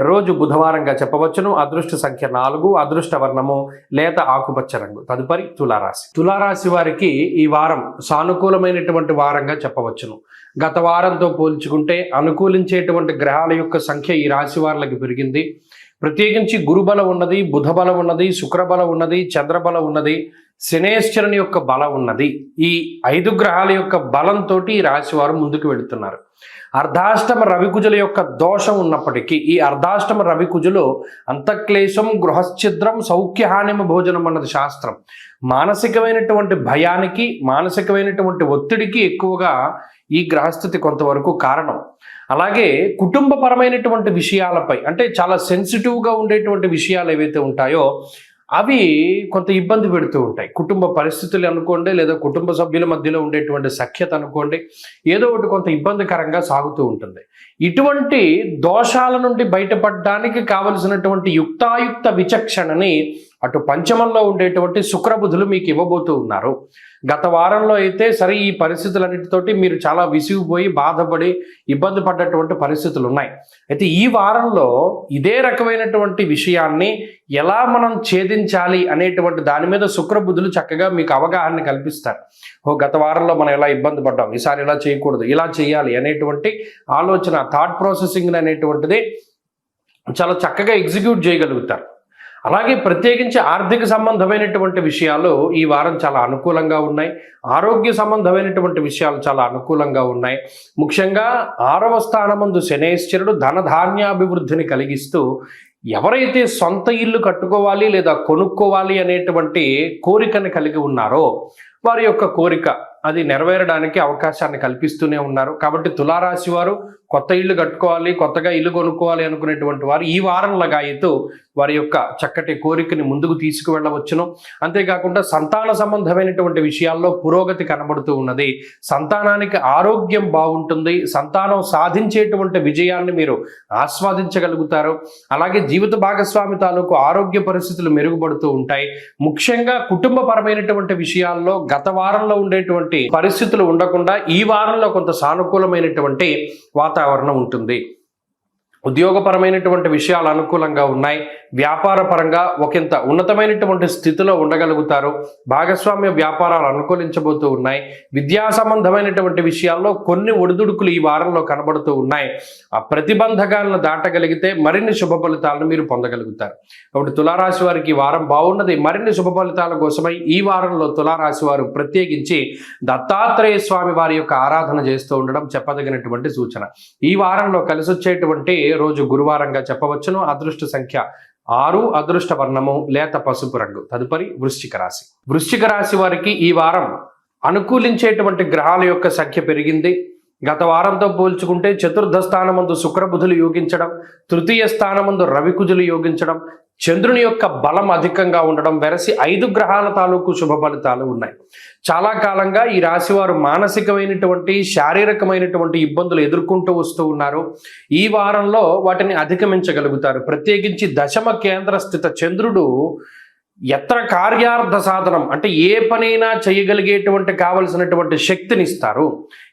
రోజు బుధవారంగా చెప్పవచ్చును. అదృష్ట సంఖ్య 4, అదృష్ట వర్ణము లేత ఆకుపచ్చ రంగు. తదుపరి తులారాశి. తులారాశి వారికి ఈ వారం సానుకూలమైనటువంటి వారంగా చెప్పవచ్చును. గత వారంతో పోల్చుకుంటే అనుకూలించేటువంటి గ్రహాల యొక్క సంఖ్య ఈ రాశి వారికి పెరిగింది. ప్రత్యేకించి గురుబలం ఉన్నది, బుధ బలం ఉన్నది, శుక్రబలం ఉన్నది, చంద్రబలం ఉన్నది, శనేశ్వరుని యొక్క బలం ఉన్నది. ఈ 5 గ్రహాల యొక్క బలంతో ఈ రాశి వారు ముందుకు వెళుతున్నారు. అర్ధాష్టమ రవికుజుల యొక్క దోషం ఉన్నప్పటికీ ఈ అర్ధాష్టమ రవికుజులు అంతఃక్లేశం, గృహశ్ఛిద్రం, సౌఖ్యహానిమ భోజనం అన్నది శాస్త్రం. మానసికమైనటువంటి భయానికి, మానసికమైనటువంటి ఒత్తిడికి ఎక్కువగా ఈ గ్రహస్థితి కొంతవరకు కారణం. అలాగే కుటుంబపరమైనటువంటి విషయాలపై, అంటే చాలా సెన్సిటివ్గా ఉండేటువంటి విషయాలు ఏవైతే ఉంటాయో అవి కొంత ఇబ్బంది పెడుతూ ఉంటాయి. కుటుంబ పరిస్థితులు అనుకోండి, లేదా కుటుంబ సభ్యుల మధ్యలో ఉండేటువంటి సఖ్యత అనుకోండి, ఏదో ఒకటి కొంత ఇబ్బందికరంగా సాగుతూ ఉంటుంది. ఇటువంటి దోషాల నుండి బయటపడడానికి కావలసినటువంటి యుక్తాయుక్త విచక్షణని అటు పంచమంలో ఉండేటువంటి శుక్రబుధులు మీకు ఇవ్వబోతూ ఉన్నారు. గత వారంలో అయితే సరే ఈ పరిస్థితులన్నిటితోటి మీరు చాలా విసిగిపోయి బాధపడి ఇబ్బంది పడ్డటువంటి పరిస్థితులు ఉన్నాయి. అయితే ఈ వారంలో ఇదే రకమైనటువంటి విషయాన్ని ఎలా మనం ఛేదించాలి అనేటువంటి దాని మీద శుక్రబుధులు చక్కగా మీకు అవగాహన కల్పిస్తారు. గత వారంలో మనం ఎలా ఇబ్బంది పడ్డాం, ఈసారి ఇలా చేయకూడదు, ఇలా చేయాలి అనేటువంటి ఆలోచన, థాట్ ప్రాసెసింగ్ అనేటువంటిది చాలా చక్కగా ఎగ్జిక్యూట్ చేయగలుగుతారు. అలాగే ప్రత్యేకించి ఆర్థిక సంబంధమైనటువంటి విషయాలు ఈ వారం చాలా అనుకూలంగా ఉన్నాయి. ఆరోగ్య సంబంధమైనటువంటి విషయాలు చాలా అనుకూలంగా ఉన్నాయి. ముఖ్యంగా 6వ స్థానమందు శనేశ్వరుడు ధనధాన్యాభివృద్ధిని కలిగిస్తూ ఎవరైతే సొంత ఇల్లు కట్టుకోవాలి లేదా కొనుక్కోవాలి అనేటువంటి కోరికను కలిగి ఉన్నారో వారి యొక్క కోరిక అది నెరవేరడానికి అవకాశాన్ని కల్పిస్తూనే ఉన్నారు. కాబట్టి తులారాశి వారు కొత్త ఇల్లు కట్టుకోవాలి, కొత్తగా ఇల్లు కొనుక్కోవాలి అనుకునేటువంటి వారు ఈ వారం లగాయితూ వారి యొక్క చక్కటి కోరికని ముందుకు తీసుకువెళ్ళవచ్చును. అంతేకాకుండా సంతాన సంబంధమైనటువంటి విషయాల్లో పురోగతి కనబడుతూ ఉన్నది. సంతానానికి ఆరోగ్యం బాగుంటుంది. సంతానం సాధించేటువంటి విజయాన్ని మీరు ఆస్వాదించగలుగుతారు. అలాగే జీవిత భాగస్వామి తాలూకు ఆరోగ్య పరిస్థితులు మెరుగుపడుతూ ఉంటాయి. ముఖ్యంగా కుటుంబపరమైనటువంటి విషయాల్లో గత వారంలో ఉండేటువంటి పరిస్థితులు ఉండకుండా ఈ వారంలో కొంత సానుకూలమైనటువంటి వాతావరణం ఉంటుంది. ఉద్యోగపరమైనటువంటి విషయాలు అనుకూలంగా ఉన్నాయి. వ్యాపార పరంగా ఒకంత ఉన్నతమైనటువంటి స్థితిలో ఉండగలుగుతారు. భాగస్వామ్య వ్యాపారాలు అనుకూలించబోతూ ఉన్నాయి. విద్యా సంబంధమైనటువంటి విషయాల్లో కొన్ని ఒడిదుడుకులు ఈ వారంలో కనబడుతూ ఉన్నాయి. ఆ ప్రతిబంధకాలను దాటగలిగితే మరిన్ని శుభ ఫలితాలను మీరు పొందగలుగుతారు. కాబట్టి తులారాశి వారికి ఈ వారం బాగున్నది. మరిన్ని శుభ ఫలితాల కోసమై ఈ వారంలో తులారాశి వారు ప్రత్యేకించి దత్తాత్రేయ స్వామి వారి యొక్క ఆరాధన చేస్తూ ఉండడం చెప్పదగినటువంటి సూచన. ఈ వారంలో కలిసి వచ్చేటువంటి రోజు గురువారంగా చెప్పవచ్చును. అదృష్ట సంఖ్య 6, అదృష్ట వర్ణము లేత పసుపు రంగు. తదుపరి వృశ్చిక రాశి. వృశ్చిక రాశి వారికి ఈ వారం అనుకూలించేటువంటి గ్రహాల యొక్క సంఖ్య పెరిగింది. గత వారంతో పోల్చుకుంటే చతుర్థ స్థానమందు శుక్రబుధులు యోగించడం, తృతీయ స్థానమందు రవికుజులు యోగించడం, చంద్రుని యొక్క బలం అధికంగా ఉండడం వెరసి 5 గ్రహాల తాలూకు శుభ ఫలితాలు ఉన్నాయి. చాలా కాలంగా ఈ రాశి వారు మానసికమైనటువంటి శారీరకమైనటువంటి ఇబ్బందులు ఎదుర్కొంటూ వస్తూ ఉన్నారు. ఈ వారంలో వాటిని అధిగమించగలుగుతారు. ప్రత్యేకించి దశమ కేంద్ర స్థిత చంద్రుడు ఎత్ర కార్యార్థ సాధనం, అంటే ఏ పనైనా చేయగలిగేటువంటి కావలసినటువంటి శక్తిని ఇస్తారు.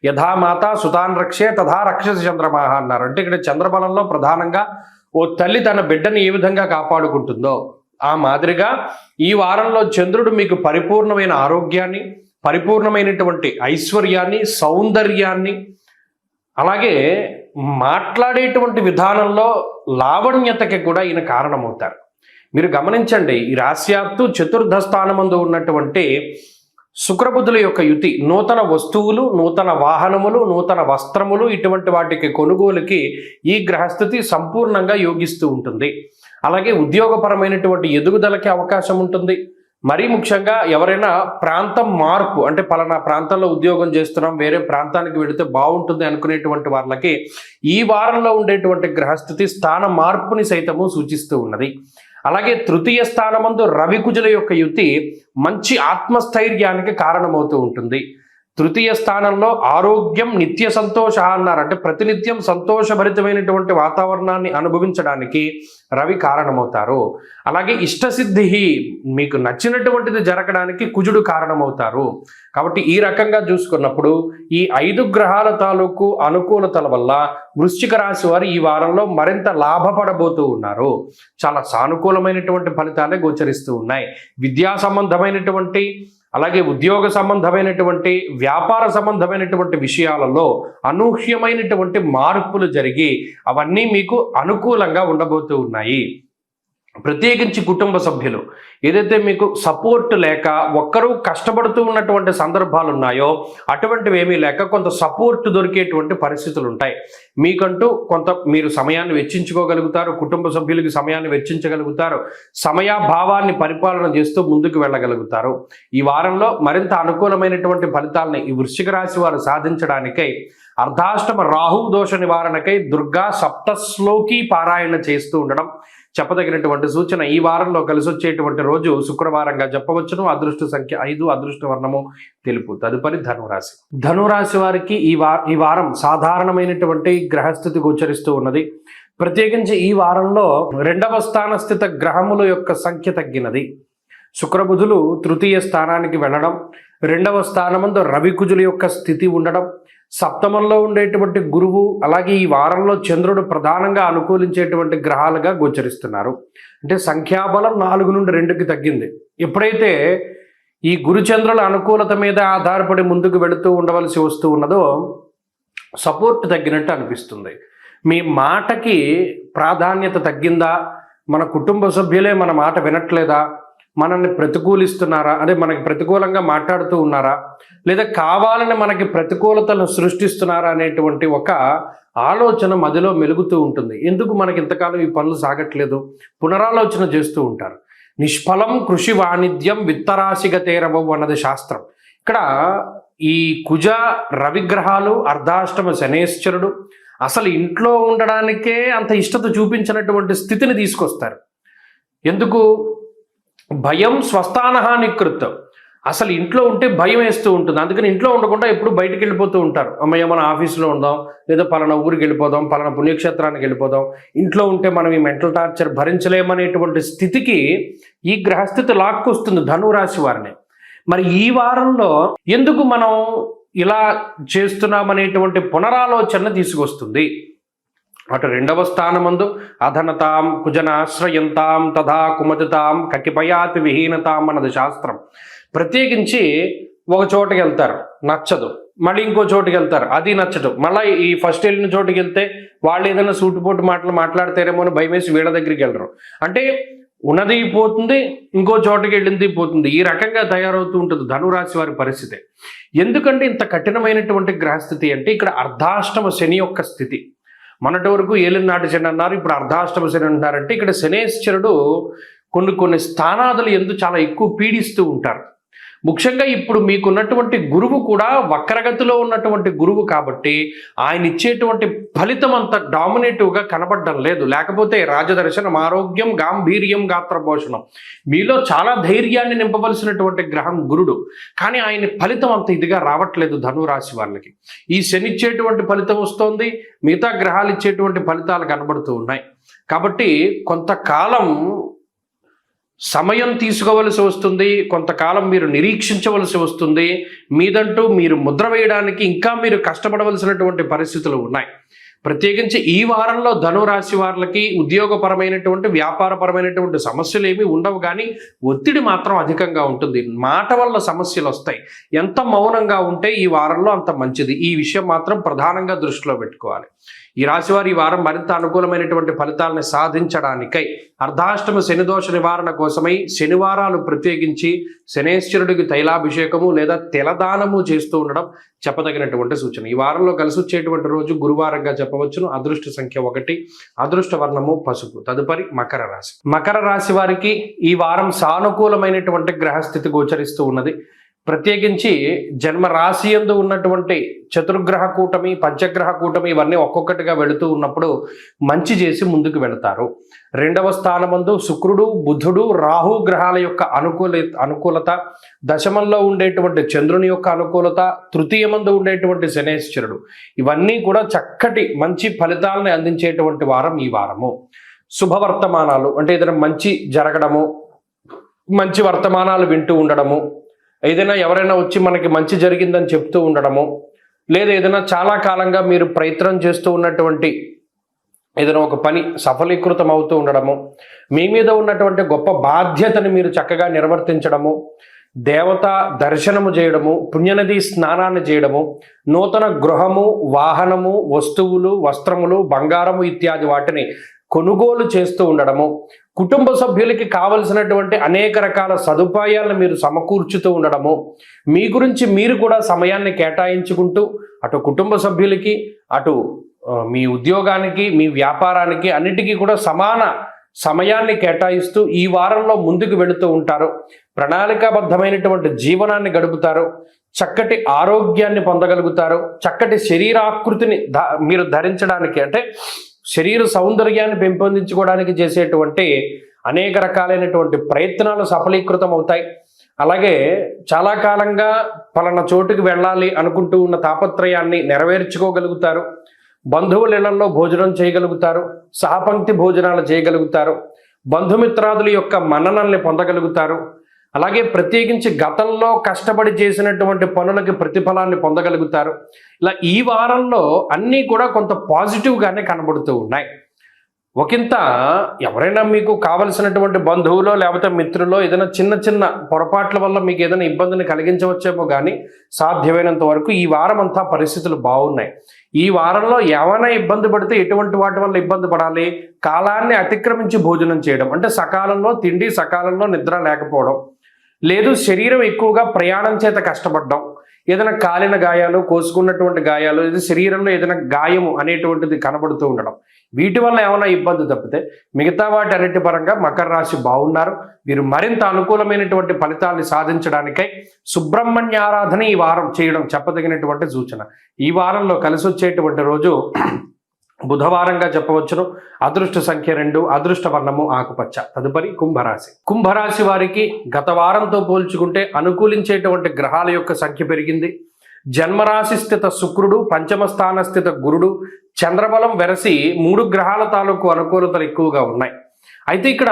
యథా మాత సుతాన్ రక్షే తథా రక్షసి చంద్రమాహ అన్నారు. అంటే ఇక్కడ చంద్రబలంలో ప్రధానంగా ఓ తల్లి తన బిడ్డని ఏ విధంగా కాపాడుకుంటుందో ఆ మాదిరిగా ఈ వారంలో చంద్రుడు మీకు పరిపూర్ణమైన ఆరోగ్యాన్ని, పరిపూర్ణమైనటువంటి ఐశ్వర్యాన్ని, సౌందర్యాన్ని, అలాగే మాట్లాడేటువంటి విధానంలో లావణ్యతకి కూడా ఈయన కారణమవుతారు. మీరు గమనించండి, ఈ రాశ్యాత్తు చతుర్థ స్థానమందు ఉన్నటువంటి శుక్రబుధుల యొక్క యుతి నూతన వస్తువులు, నూతన వాహనములు, నూతన వస్త్రములు ఇటువంటి వాటికి కొనుగోలుకి ఈ గ్రహస్థితి సంపూర్ణంగా యోగిస్తూ ఉంటుంది. అలాగే ఉద్యోగపరమైనటువంటి ఎదుగుదలకి అవకాశం ఉంటుంది. మరీ ముఖ్యంగా ఎవరైనా ప్రాంతం మార్పు, అంటే పలానా ప్రాంతంలో ఉద్యోగం చేస్తున్నాం, వేరే ప్రాంతానికి వెళితే బాగుంటుంది అనుకునేటువంటి వాళ్ళకి ఈ వారంలో ఉండేటువంటి గ్రహస్థితి స్థాన మార్పుని సైతము సూచిస్తూ ఉన్నది. అలాగే తృతీయ స్థానమందు రవికుజుల యొక్క యుతి మంచి ఆత్మస్థైర్యానికి కారణమవుతూ ఉంటుంది. తృతీయ స్థానంలో ఆరోగ్యం నిత్య సంతోష అన్నారు. అంటే ప్రతినిత్యం సంతోషభరితమైనటువంటి వాతావరణాన్ని అనుభవించడానికి రవి కారణమవుతారు. అలాగే ఇష్టసిద్ధి, మీకు నచ్చినటువంటిది జరగడానికి కుజుడు కారణమవుతారు. కాబట్టి ఈ రకంగా చూసుకున్నప్పుడు ఈ 5 గ్రహాల తాలూకు అనుకూలతల వల్ల వృశ్చిక రాశి వారు ఈ వారంలో మరింత లాభపడబోతూ ఉన్నారు. చాలా సానుకూలమైనటువంటి ఫలితాలే గోచరిస్తూ ఉన్నాయి. విద్యా సంబంధమైనటువంటి, అలాగే ఉద్యోగ సంబంధమైనటువంటి, వ్యాపార సంబంధమైనటువంటి విషయాలలో అనూహ్యమైనటువంటి మార్పులు జరిగి అవన్నీ మీకు అనుకూలంగా ఉండబోతూ ఉన్నాయి. ప్రత్యేకించి కుటుంబ సభ్యులు ఏదైతే మీకు సపోర్ట్ లేక ఒక్కరూ కష్టపడుతూ ఉన్నటువంటి సందర్భాలు ఉన్నాయో అటువంటివి ఏమీ లేక కొంత సపోర్ట్ దొరికేటువంటి పరిస్థితులు ఉంటాయి. మీకంటూ కొంత మీరు సమయాన్ని వెచ్చించుకోగలుగుతారు, కుటుంబ సభ్యులకి సమయాన్ని వెచ్చించగలుగుతారు, సమయాభావాన్ని పరిపాలన చేస్తూ ముందుకు వెళ్ళగలుగుతారు. ఈ వారంలో మరింత అనుకూలమైనటువంటి ఫలితాలని ఈ వృశ్చిక రాశి వారు సాధించడానికై అర్ధాష్టమ రాహు దోష నివారణకై దుర్గా సప్తశ్లోకి పారాయణ చేస్తూ ఉండడం చెప్పదగినటువంటి సూచన. ఈ వారంలో కలిసి వచ్చేటువంటి రోజు శుక్రవారంగా చెప్పవచ్చును. అదృష్ట సంఖ్య 5, అదృష్ట వర్ణము తెలుపు. తదుపరి ధనురాశి. ధనురాశి వారికి ఈ వారం సాధారణమైనటువంటి గ్రహస్థితి గోచరిస్తూ ఉన్నది. ప్రత్యేకించి ఈ వారంలో 2వ స్థాన స్థిత గ్రహముల యొక్క సంఖ్య తగ్గినది. శుక్రబుధులు తృతీయ స్థానానికి వెళ్ళడం, 2వ స్థానమందు రవికుజుల యొక్క స్థితి ఉండడం, సప్తమంలో ఉండేటువంటి గురువు, అలాగే ఈ వారంలో చంద్రుడు ప్రధానంగా అనుకూలించేటువంటి గ్రహాలుగా గోచరిస్తున్నారు. అంటే సంఖ్యాబలం 4 నుండి 2కి తగ్గింది. ఎప్పుడైతే ఈ గురుచంద్రుల అనుకూలత మీద ఆధారపడి ముందుకు వెళుతూ ఉండవలసి వస్తూ ఉన్నదో సపోర్ట్ తగ్గినట్టు అనిపిస్తుంది. మీ మాటకి ప్రాధాన్యత తగ్గిందా, మన కుటుంబ సభ్యులే మన మాట వినట్లేదా, మనల్ని ప్రతికూలిస్తున్నారా, అదే మనకి ప్రతికూలంగా మాట్లాడుతూ ఉన్నారా, లేదా కావాలని మనకి ప్రతికూలతలను సృష్టిస్తున్నారా అనేటువంటి ఒక ఆలోచన మదిలో మెలుగుతూ ఉంటుంది. ఎందుకు మనకి ఇంతకాలం ఈ పనులు సాగట్లేదు, పునరాలోచన చేస్తూ ఉంటారు. నిష్ఫలం కృషి వాణిజ్యం విత్తరాశిగతేరవవు అన్నది శాస్త్రం. ఇక్కడ ఈ కుజ రవిగ్రహాలు, అర్ధాష్టమ శనేశ్వరుడు అసలు ఇంట్లో ఉండడానికే అంత ఇష్టత చూపించినటువంటి స్థితిని తీసుకొస్తారు. ఎందుకు? భయం స్వస్థానహానికృతం. అసలు ఇంట్లో ఉంటే భయం వేస్తూ ఉంటుంది. అందుకని ఇంట్లో ఉండకుండా ఎప్పుడు బయటికి వెళ్ళిపోతూ ఉంటారు. అమ్మయ్య మన ఆఫీస్లో ఉందాం, లేదా పలానా ఊరికి వెళ్ళిపోదాం, పలానా పుణ్యక్షేత్రానికి వెళ్ళిపోదాం, ఇంట్లో ఉంటే మనం ఈ మెంటల్ టార్చర్ భరించలేమనేటువంటి స్థితికి ఈ గ్రహస్థితి లాక్కొస్తుంది ధనురాశి వారిని. మరి ఈ వారంలో ఎందుకు మనం ఇలా చేస్తున్నామనేటువంటి పునరాలోచన తీసుకొస్తుంది. అటు 2వ స్థానమందు అధనతాం కుజనాశ్రయంతాం తథా కుమతితాం కకిపయాతి విహీనతాం అన్నది శాస్త్రం. ప్రత్యేకించి ఒక చోటుకి వెళ్తారు, నచ్చదు, మళ్ళీ ఇంకో చోటుకి వెళ్తారు, అది నచ్చదు, మళ్ళీ ఈ ఫస్ట్ వెళ్ళిన చోటుకి వెళ్తే వాళ్ళు ఏదైనా సూటుపోటు మాటలు మాట్లాడతారేమో అని భయం వేసి వీళ్ళ దగ్గరికి వెళ్ళరు. అంటే ఉన్నది పోతుంది, ఇంకో చోటుకి వెళ్ళింది పోతుంది. ఈ రకంగా తయారవుతూ ఉంటుంది ధనురాశి వారి పరిస్థితి. ఎందుకంటే ఇంత కఠినమైనటువంటి గ్రహస్థితి అంటే ఇక్కడ అర్ధాష్టమ శని యొక్క స్థితి. మొన్నటి వరకు ఏలినాటి శని అన్నారు, ఇప్పుడు అర్ధాష్టమ శని అంటున్నారంటే ఇక్కడ శనేశ్వరుడు కొన్ని స్థానాదులు ఎందు చాలా ఎక్కువ పీడిస్తూ ఉంటారు. ముఖ్యంగా ఇప్పుడు మీకున్నటువంటి గురువు కూడా వక్రగతిలో ఉన్నటువంటి గురువు కాబట్టి ఆయన ఇచ్చేటువంటి ఫలితం అంత డామినేటివ్గా కనబడడం లేదు. లేకపోతే రాజదర్శనం, ఆరోగ్యం, గాంభీర్యం, గాత్రపోషణం, మీలో చాలా ధైర్యాన్ని నింపవలసినటువంటి గ్రహం గురుడు. కానీ ఆయన ఫలితం అంత ఇదిగా రావట్లేదు ధనురాశి వాళ్ళకి. ఈ శని ఇచ్చేటువంటి ఫలితం వస్తోంది, మిగతా గ్రహాలు ఇచ్చేటువంటి ఫలితాలు కనబడుతూ ఉన్నాయి. కాబట్టి కొంతకాలం సమయం తీసుకోవలసి వస్తుంది, కొంతకాలం మీరు నిరీక్షించవలసి వస్తుంది. మీదంటూ మీరు ముద్ర వేయడానికి ఇంకా మీరు కష్టపడవలసినటువంటి పరిస్థితులు ఉన్నాయి. ప్రత్యేకించి ఈ వారంలో ధనురాశి వారికి ఉద్యోగపరమైనటువంటి, వ్యాపారపరమైనటువంటి సమస్యలు ఏమీ ఉండవు, కానీ ఒత్తిడి మాత్రం అధికంగా ఉంటుంది. మాట వల్ల సమస్యలు వస్తాయి. ఎంత మౌనంగా ఉంటే ఈ వారంలో అంత మంచిది. ఈ విషయం మాత్రం ప్రధానంగా దృష్టిలో పెట్టుకోవాలి. ఈ రాశివారు ఈ వారం మరింత అనుకూలమైనటువంటి ఫలితాలను సాధించడానికై అర్ధాష్టమ శనిదోష నివారణ కోసమై శనివారాలు ప్రత్యేకించి శనేశ్వరుడికి తైలాభిషేకము లేదా తెలదానము చేస్తూ ఉండడం చెప్పదగినటువంటి సూచన. ఈ వారంలో కలిసి వచ్చేటువంటి రోజు గురువారంగా చెప్పవచ్చును. అదృష్ట సంఖ్య 1, అదృష్ట వర్ణము పసుపు. తదుపరి మకర రాశి. మకర రాశి వారికి ఈ వారం సానుకూలమైనటువంటి గ్రహస్థితి గోచరిస్తూ ఉన్నది. ప్రత్యేకించి జన్మ రాశి యందు ఉన్నటువంటి చతుర్గ్రహ కూటమి, పంచగ్రహ కూటమి ఇవన్నీ ఒక్కొక్కటిగా వెళుతూ ఉన్నప్పుడు మంచి చేసి ముందుకు వెళతారు. 2వ స్థానమందు శుక్రుడు, బుధుడు, రాహు గ్రహాల యొక్క అనుకూలత, దశమంలో ఉండేటువంటి చంద్రుని యొక్క అనుకూలత, తృతీయమందు ఉండేటువంటి శనేశ్వరుడు, ఇవన్నీ కూడా చక్కటి మంచి ఫలితాలను అందించేటువంటి వారం ఈ వారము. శుభవర్తమానాలు అంటే ఏదైనా మంచి జరగడము, మంచి వర్తమానాలు వింటూ ఉండడము, ఏదైనా ఎవరైనా వచ్చి మనకి మంచి జరిగిందని చెప్తూ ఉండడము, లేదా ఏదైనా చాలా కాలంగా మీరు ప్రయత్నం చేస్తూ ఉన్నటువంటి ఏదైనా ఒక పని సఫలీకృతం అవుతూ ఉండడము, మీ మీద ఉన్నటువంటి గొప్ప బాధ్యతని మీరు చక్కగా నిర్వర్తించడము, దేవత దర్శనము చేయడము, పుణ్యనది స్నానాన్ని చేయడము, నూతన గృహము, వాహనము, వస్తువులు, వస్త్రములు, బంగారము ఇత్యాది వాటిని కొనుగోలు చేస్తూ ఉండడము, కుటుంబ సభ్యులకి కావలసినటువంటి అనేక రకాల సదుపాయాలను మీరు సమకూర్చుతూ ఉండడము, మీ గురించి మీరు కూడా సమయాన్ని కేటాయించుకుంటూ అటు కుటుంబ సభ్యులకి, అటు మీ ఉద్యోగానికి, మీ వ్యాపారానికి అన్నిటికీ కూడా సమాన సమయాన్ని కేటాయిస్తూ ఈ వారంలో ముందుకు వెళుతూ ఉంటారు. ప్రణాళికాబద్ధమైనటువంటి జీవనాన్ని గడుపుతారు. చక్కటి ఆరోగ్యాన్ని పొందగలుగుతారు. చక్కటి శరీరాకృతిని మీరు ధరించడానికి అంటే శరీర సౌందర్యాన్ని పెంపొందించుకోవడానికి చేసేటువంటి అనేక రకాలైనటువంటి ప్రయత్నాలు సఫలీకృతం అవుతాయి. అలాగే చాలా కాలంగా పలానా చోటుకి వెళ్ళాలి అనుకుంటూ ఉన్న తాపత్రయాన్ని నెరవేర్చుకోగలుగుతారు. బంధువుల ఇళ్లలో భోజనం చేయగలుగుతారు. సహపంక్తి భోజనాలు చేయగలుగుతారు. బంధుమిత్రాదుల యొక్క మన్ననల్ని పొందగలుగుతారు. అలాగే ప్రత్యేకించి గతంలో కష్టపడి చేసినటువంటి పనులకి ప్రతిఫలాన్ని పొందగలుగుతారు. ఇలా ఈ వారంలో అన్నీ కూడా కొంత పాజిటివ్గానే కనబడుతూ ఉన్నాయి. ఒకంత ఎవరైనా మీకు కావలసినటువంటి బంధువులో లేకపోతే మిత్రులో ఏదైనా చిన్న చిన్న పొరపాట్ల వల్ల మీకు ఏదైనా ఇబ్బందిని కలిగించవచ్చేమో కానీ సాధ్యమైనంత వరకు ఈ వారం అంతా పరిస్థితులు బాగున్నాయి. ఈ వారంలో ఏమైనా ఇబ్బంది పడితే ఎటువంటి వాటి వల్ల ఇబ్బంది పడాలి? కాలాన్ని అతిక్రమించి భోజనం చేయడం అంటే సకాలంలో తిండి, సకాలంలో నిద్ర లేకపోవడం, లేదు శరీరం ఎక్కువగా ప్రయాణం చేత కష్టపడడం, ఏదైనా కాలిన గాయాలు, కోసుకున్నటువంటి గాయాలు, ఇది శరీరంలో ఏదైనా గాయము అనేటువంటిది కనబడుతూ ఉండడం, వీటి వల్ల ఏమైనా ఇబ్బంది తప్పితే మిగతా వాటి అన్నిటి పరంగా మకర రాశి బాగున్నారు. వీరు మరింత అనుకూలమైనటువంటి ఫలితాన్ని సాధించడానికై సుబ్రహ్మణ్య ఆరాధన ఈ వారం చేయడం చెప్పదగినటువంటి సూచన. ఈ వారంలో కలిసి వచ్చేటువంటి రోజు బుధవారంగా చెప్పవచ్చును. అదృష్ట సంఖ్య 2, అదృష్ట వర్ణము ఆకుపచ్చ. తదుపరి కుంభరాశి. కుంభరాశి వారికి గత వారంతో పోల్చుకుంటే అనుకూలించేటువంటి గ్రహాల యొక్క సంఖ్య పెరిగింది. జన్మరాశి స్థిత శుక్రుడు, పంచమ స్థాన స్థిత గురుడు, చంద్రబలం వెరసి 3 గ్రహాల తాలూకు అనుకూలతలు ఎక్కువగా ఉన్నాయి. అయితే ఇక్కడ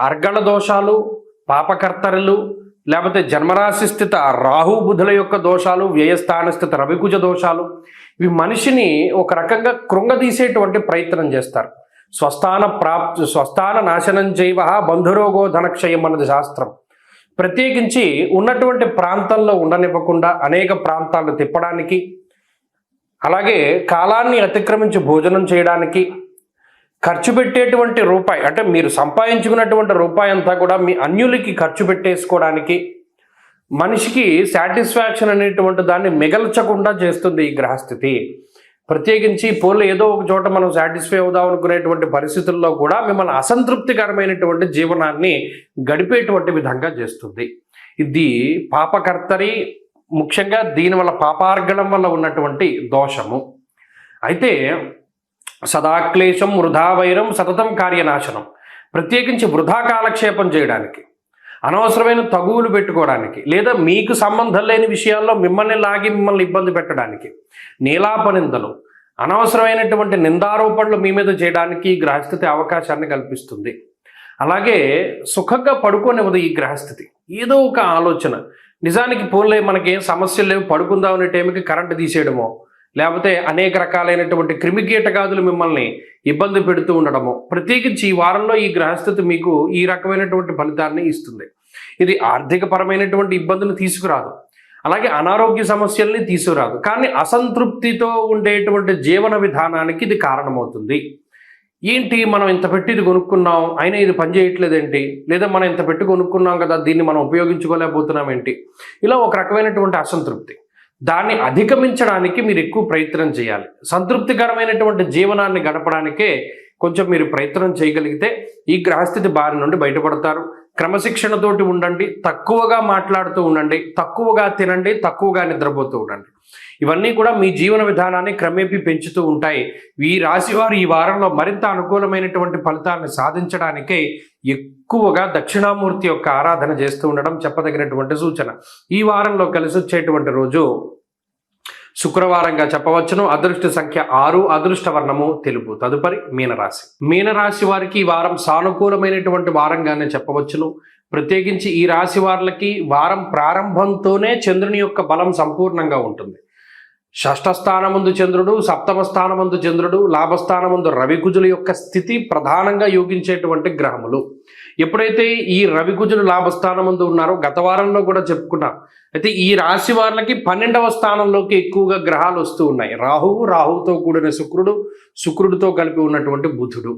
అర్గళ దోషాలు, పాపకర్తరులు, లేకపోతే జన్మరాశి స్థిత రాహు బుధుల యొక్క దోషాలు, వ్యయస్థాన స్థిత రవికుజ దోషాలు, ఇవి మనిషిని ఒక రకంగా కృంగదీసేటువంటి ప్రయత్నం చేస్తారు. స్వస్థాన నాశనం చేయవ బంధురోగో ధనక్షయం అన్నది శాస్త్రం. ప్రత్యేకించి ఉన్నటువంటి ప్రాంతాల్లో ఉండనివ్వకుండా అనేక ప్రాంతాలు తిప్పడానికి, అలాగే కాలాన్ని అతిక్రమించి భోజనం చేయడానికి, ఖర్చు పెట్టేటువంటి రూపాయి అంటే మీరు సంపాదించుకున్నటువంటి రూపాయి అంతా కూడా మీ అన్యులకి ఖర్చు పెట్టేసుకోవడానికి, మనిషికి సాటిస్ఫాక్షన్ అనేటువంటి దాన్ని మిగల్చకుండా చేస్తుంది ఈ గ్రహస్థితి. ప్రత్యేకించి పోలు ఏదో ఒక చోట మనం సాటిస్ఫై అవుదాం అనుకునేటువంటి పరిస్థితుల్లో కూడా మిమ్మల్ని అసంతృప్తికరమైనటువంటి జీవనాన్ని గడిపేటువంటి విధంగా చేస్తుంది. ఇది పాపకర్తరి, ముఖ్యంగా దీనివల్ల పాపార్గణం వల్ల ఉన్నటువంటి దోషము. అయితే సదాక్లేశం వృధా వైరం సతతం కార్యనాశనం. ప్రత్యేకించి వృధా కాలక్షేపం చేయడానికి, అనవసరమైన తగువులు పెట్టుకోవడానికి, లేదా మీకు సంబంధం లేని విషయాల్లో మిమ్మల్ని లాగి మిమ్మల్ని ఇబ్బంది పెట్టడానికి, నీలాపనిందలు, అనవసరమైనటువంటి నిందారోపణలు మీ మీద చేయడానికి ఈ గ్రహస్థితి అవకాశాన్ని కల్పిస్తుంది. అలాగే సుఖంగా పడుకోనివ్వదు ఈ గ్రహస్థితి. ఏదో ఒక ఆలోచన, నిజానికి పోన్లే మనకేం సమస్యలు లేవు పడుకుందాం అనే టైంకి కరెంటు తీసేయడమో, లేకపోతే అనేక రకాలైనటువంటి క్రిమికీటకాదులు మిమ్మల్ని ఇబ్బంది పెడుతూ ఉండడము. ప్రత్యేకించి ఈ వారంలో ఈ గ్రహస్థితి మీకు ఈ రకమైనటువంటి ఫలితాన్ని ఇస్తుంది. ఇది ఆర్థికపరమైనటువంటి ఇబ్బందులు తీసుకురాదు, అలాగే అనారోగ్య సమస్యల్ని తీసుకురాదు, కానీ అసంతృప్తితో ఉండేటువంటి జీవన విధానానికి ఇది కారణమవుతుంది. ఏంటి మనం ఇంత పెట్టి ఇది కొనుక్కున్నాం అయినా ఇది పనిచేయట్లేదేంటి, లేదా మనం ఇంత పెట్టి కొనుక్కున్నాం కదా దీన్ని మనం ఉపయోగించుకోలేకపోతున్నాం ఏంటి, ఇలా ఒక రకమైనటువంటి అసంతృప్తి. దాన్ని అధిగమించడానికి మీరు ఎక్కువ ప్రయత్నం చేయాలి. సంతృప్తికరమైనటువంటి జీవనాన్ని గడపడానికే కొంచెం మీరు ప్రయత్నం చేయగలిగితే ఈ గ్రహస్థితి బారి నుండి బయటపడతారు. క్రమశిక్షణతోటి ఉండండి, తక్కువగా మాట్లాడుతూ ఉండండి, తక్కువగా తినండి, తక్కువగా నిద్రపోతూ ఉండండి. ఇవన్నీ కూడా మీ జీవన విధానాన్ని క్రమేపీ పెంచుతూ ఉంటాయి. ఈ రాశివారు ఈ వారంలో మరింత అనుకూలమైనటువంటి ఫలితాలను సాధించడానికై ఎక్కువగా దక్షిణామూర్తి యొక్క ఆరాధన చేస్తూ ఉండడం చెప్పదగినటువంటి సూచన. ఈ వారంలో కలిసి వచ్చేటువంటి రోజు శుక్రవారంగా చెప్పవచ్చును. అదృష్ట సంఖ్య 6, అదృష్ట వర్ణము తెలుపు. తదుపరి మీనరాశి. మీనరాశి వారికి ఈ వారం సానుకూలమైనటువంటి వారంగానే చెప్పవచ్చును. ప్రత్యేకించి ఈ రాశి వారికి వారం ప్రారంభంతోనే చంద్రుని యొక్క బలం సంపూర్ణంగా ఉంటుంది. షష్ఠ స్థానమందు చంద్రుడు, సప్తమ స్థానమందు చంద్రుడు, లాభస్థానమందు రవికుజుల యొక్క స్థితి ప్రధానంగా యోగించేటువంటి గ్రహములు. ఎప్పుడైతే ఈ రవికుజులు లాభస్థానమందు ఉన్నారో గత వారంలో కూడా చెప్పుకున్నాం. అయితే ఈ రాశి వారికి 12వ స్థానంలోకి ఎక్కువగా గ్రహాలు వస్తూ ఉన్నాయి. రాహువుతో కూడిన శుక్రుడితో కలిపి ఉన్నటువంటి బుధుడు.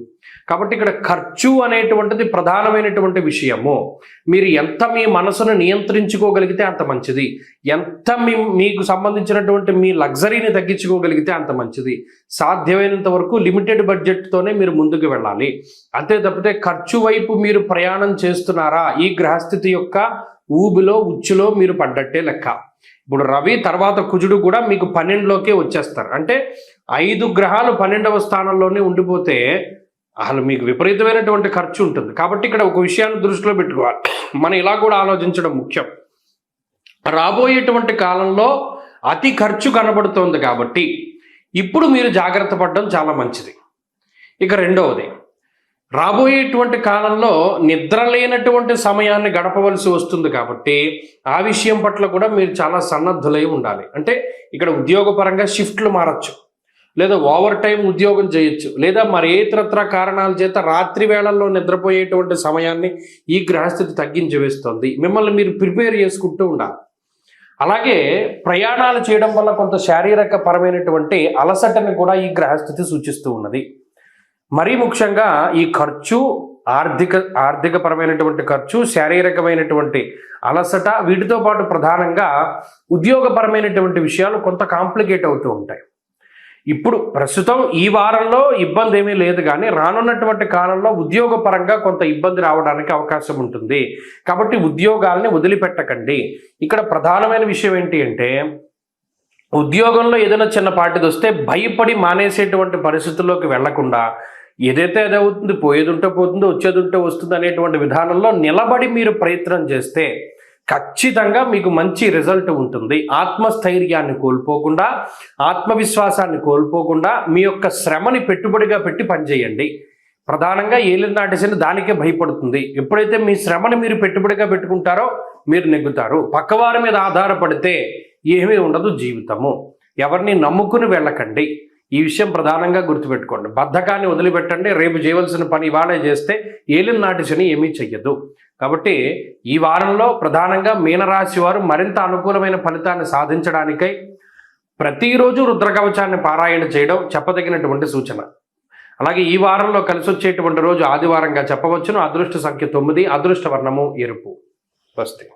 కాబట్టి ఇక్కడ ఖర్చు అనేటువంటిది ప్రధానమైనటువంటి విషయము. మీరు ఎంత మీ మనసును నియంత్రించుకోగలిగితే అంత మంచిది. ఎంత మీకు సంబంధించినటువంటి మీ లగ్జరీని తగ్గించుకోగలిగితే అంత మంచిది. సాధ్యమైనంత వరకు లిమిటెడ్ బడ్జెట్తోనే మీరు ముందుకు వెళ్ళాలి. అంతే తప్పితే ఖర్చు వైపు మీరు ప్రయాణం చేస్తున్నారా, ఈ గ్రహస్థితి యొక్క ఊబిలో ఉచ్చులో మీరు పడ్డట్టే లెక్క. ఇప్పుడు రవి తర్వాత కుజుడు కూడా మీకు 12లోకే వచ్చేస్తారు. అంటే 5 గ్రహాలు 12వ స్థానంలోనే ఉండిపోతే అసలు మీకు విపరీతమైనటువంటి ఖర్చు ఉంటుంది. కాబట్టి ఇక్కడ ఒక విషయాన్ని దృష్టిలో పెట్టుకోవాలి. మనం ఇలా కూడా ఆలోచించడం ముఖ్యం. రాబోయేటువంటి కాలంలో అతి ఖర్చు కనబడుతోంది కాబట్టి ఇప్పుడు మీరు జాగ్రత్త పడడం చాలా మంచిది. ఇక రెండవది, రాబోయేటువంటి కాలంలో నిద్ర లేనటువంటి సమయాన్ని గడపవలసి వస్తుంది కాబట్టి ఆ విషయం పట్ల కూడా మీరు చాలా సన్నద్ధులై ఉండాలి. అంటే ఇక్కడ ఉద్యోగపరంగా షిఫ్ట్లు మారచ్చు, లేదా ఓవర్ టైం ఉద్యోగం చేయొచ్చు, లేదా మరి ఇతరత్ర కారణాల చేత రాత్రి వేళల్లో నిద్రపోయేటువంటి సమయాన్ని ఈ గ్రహస్థితి తగ్గించి వేస్తుంది. మిమ్మల్ని మీరు ప్రిపేర్ చేసుకుంటూ ఉండాలి. అలాగే ప్రయాణాలు చేయడం వల్ల కొంత శారీరక పరమైనటువంటి అలసటని కూడా ఈ గ్రహస్థితి సూచిస్తూ ఉన్నది. మరీ ముఖ్యంగా ఈ ఖర్చు, ఆర్థిక పరమైనటువంటి ఖర్చు, శారీరకమైనటువంటి అలసట, వీటితో పాటు ప్రధానంగా ఉద్యోగపరమైనటువంటి విషయాలు కొంత కాంప్లికేట్ అవుతూ ఉంటాయి. ఇప్పుడు ప్రస్తుతం ఈ వారంలో ఇబ్బంది ఏమీ లేదు, కానీ రానున్నటువంటి కాలంలో ఉద్యోగపరంగా కొంత ఇబ్బంది రావడానికి అవకాశం ఉంటుంది. కాబట్టి ఉద్యోగాల్ని వదిలిపెట్టకండి. ఇక్కడ ప్రధానమైన విషయం ఏంటి అంటే, ఉద్యోగంలో ఏదైనా చిన్నపాటిది వస్తే భయపడి మానేసేటువంటి పరిస్థితుల్లోకి వెళ్లకుండా ఏదైతే అది అవుతుంది, పోయేది ఉంటే పోతుంది, వచ్చేది ఉంటే వస్తుంది అనేటువంటి విధానంలో నిలబడి మీరు ప్రయత్నం చేస్తే ఖచ్చితంగా మీకు మంచి రిజల్ట్ ఉంటుంది. ఆత్మస్థైర్యాన్ని కోల్పోకుండా, ఆత్మవిశ్వాసాన్ని కోల్పోకుండా మీ యొక్క శ్రమని పెట్టుబడిగా పెట్టి పనిచేయండి. ప్రధానంగా ఏలినాటి శని దానికే భయపడుతుంది. ఎప్పుడైతే మీ శ్రమని మీరు పెట్టుబడిగా పెట్టుకుంటారో మీరు నెగ్గుతారు. పక్కవారి మీద ఆధారపడితే ఏమీ ఉండదు జీవితము. ఎవరిని నమ్ముకుని వెళ్ళకండి. ఈ విషయం ప్రధానంగా గుర్తుపెట్టుకోండి. బద్ధకాన్ని వదిలిపెట్టండి. రేపు చేయవలసిన పని ఇవాళే చేస్తే ఏలినాటి శని ఏమీ చెయ్యదు. కాబట్టి ఈ వారంలో ప్రధానంగా మీనరాశి వారు మరింత అనుకూలమైన ఫలితాన్ని సాధించడానికై ప్రతిరోజు రుద్రకవచాన్ని పారాయణ చేయడం చెప్పదగినటువంటి సూచన. అలాగే ఈ వారంలో కలిసి వచ్చేటువంటి రోజు ఆదివారంగా చెప్పవచ్చును. అదృష్ట సంఖ్య 9, అదృష్ట వర్ణము ఎరుపు. స్వస్తి.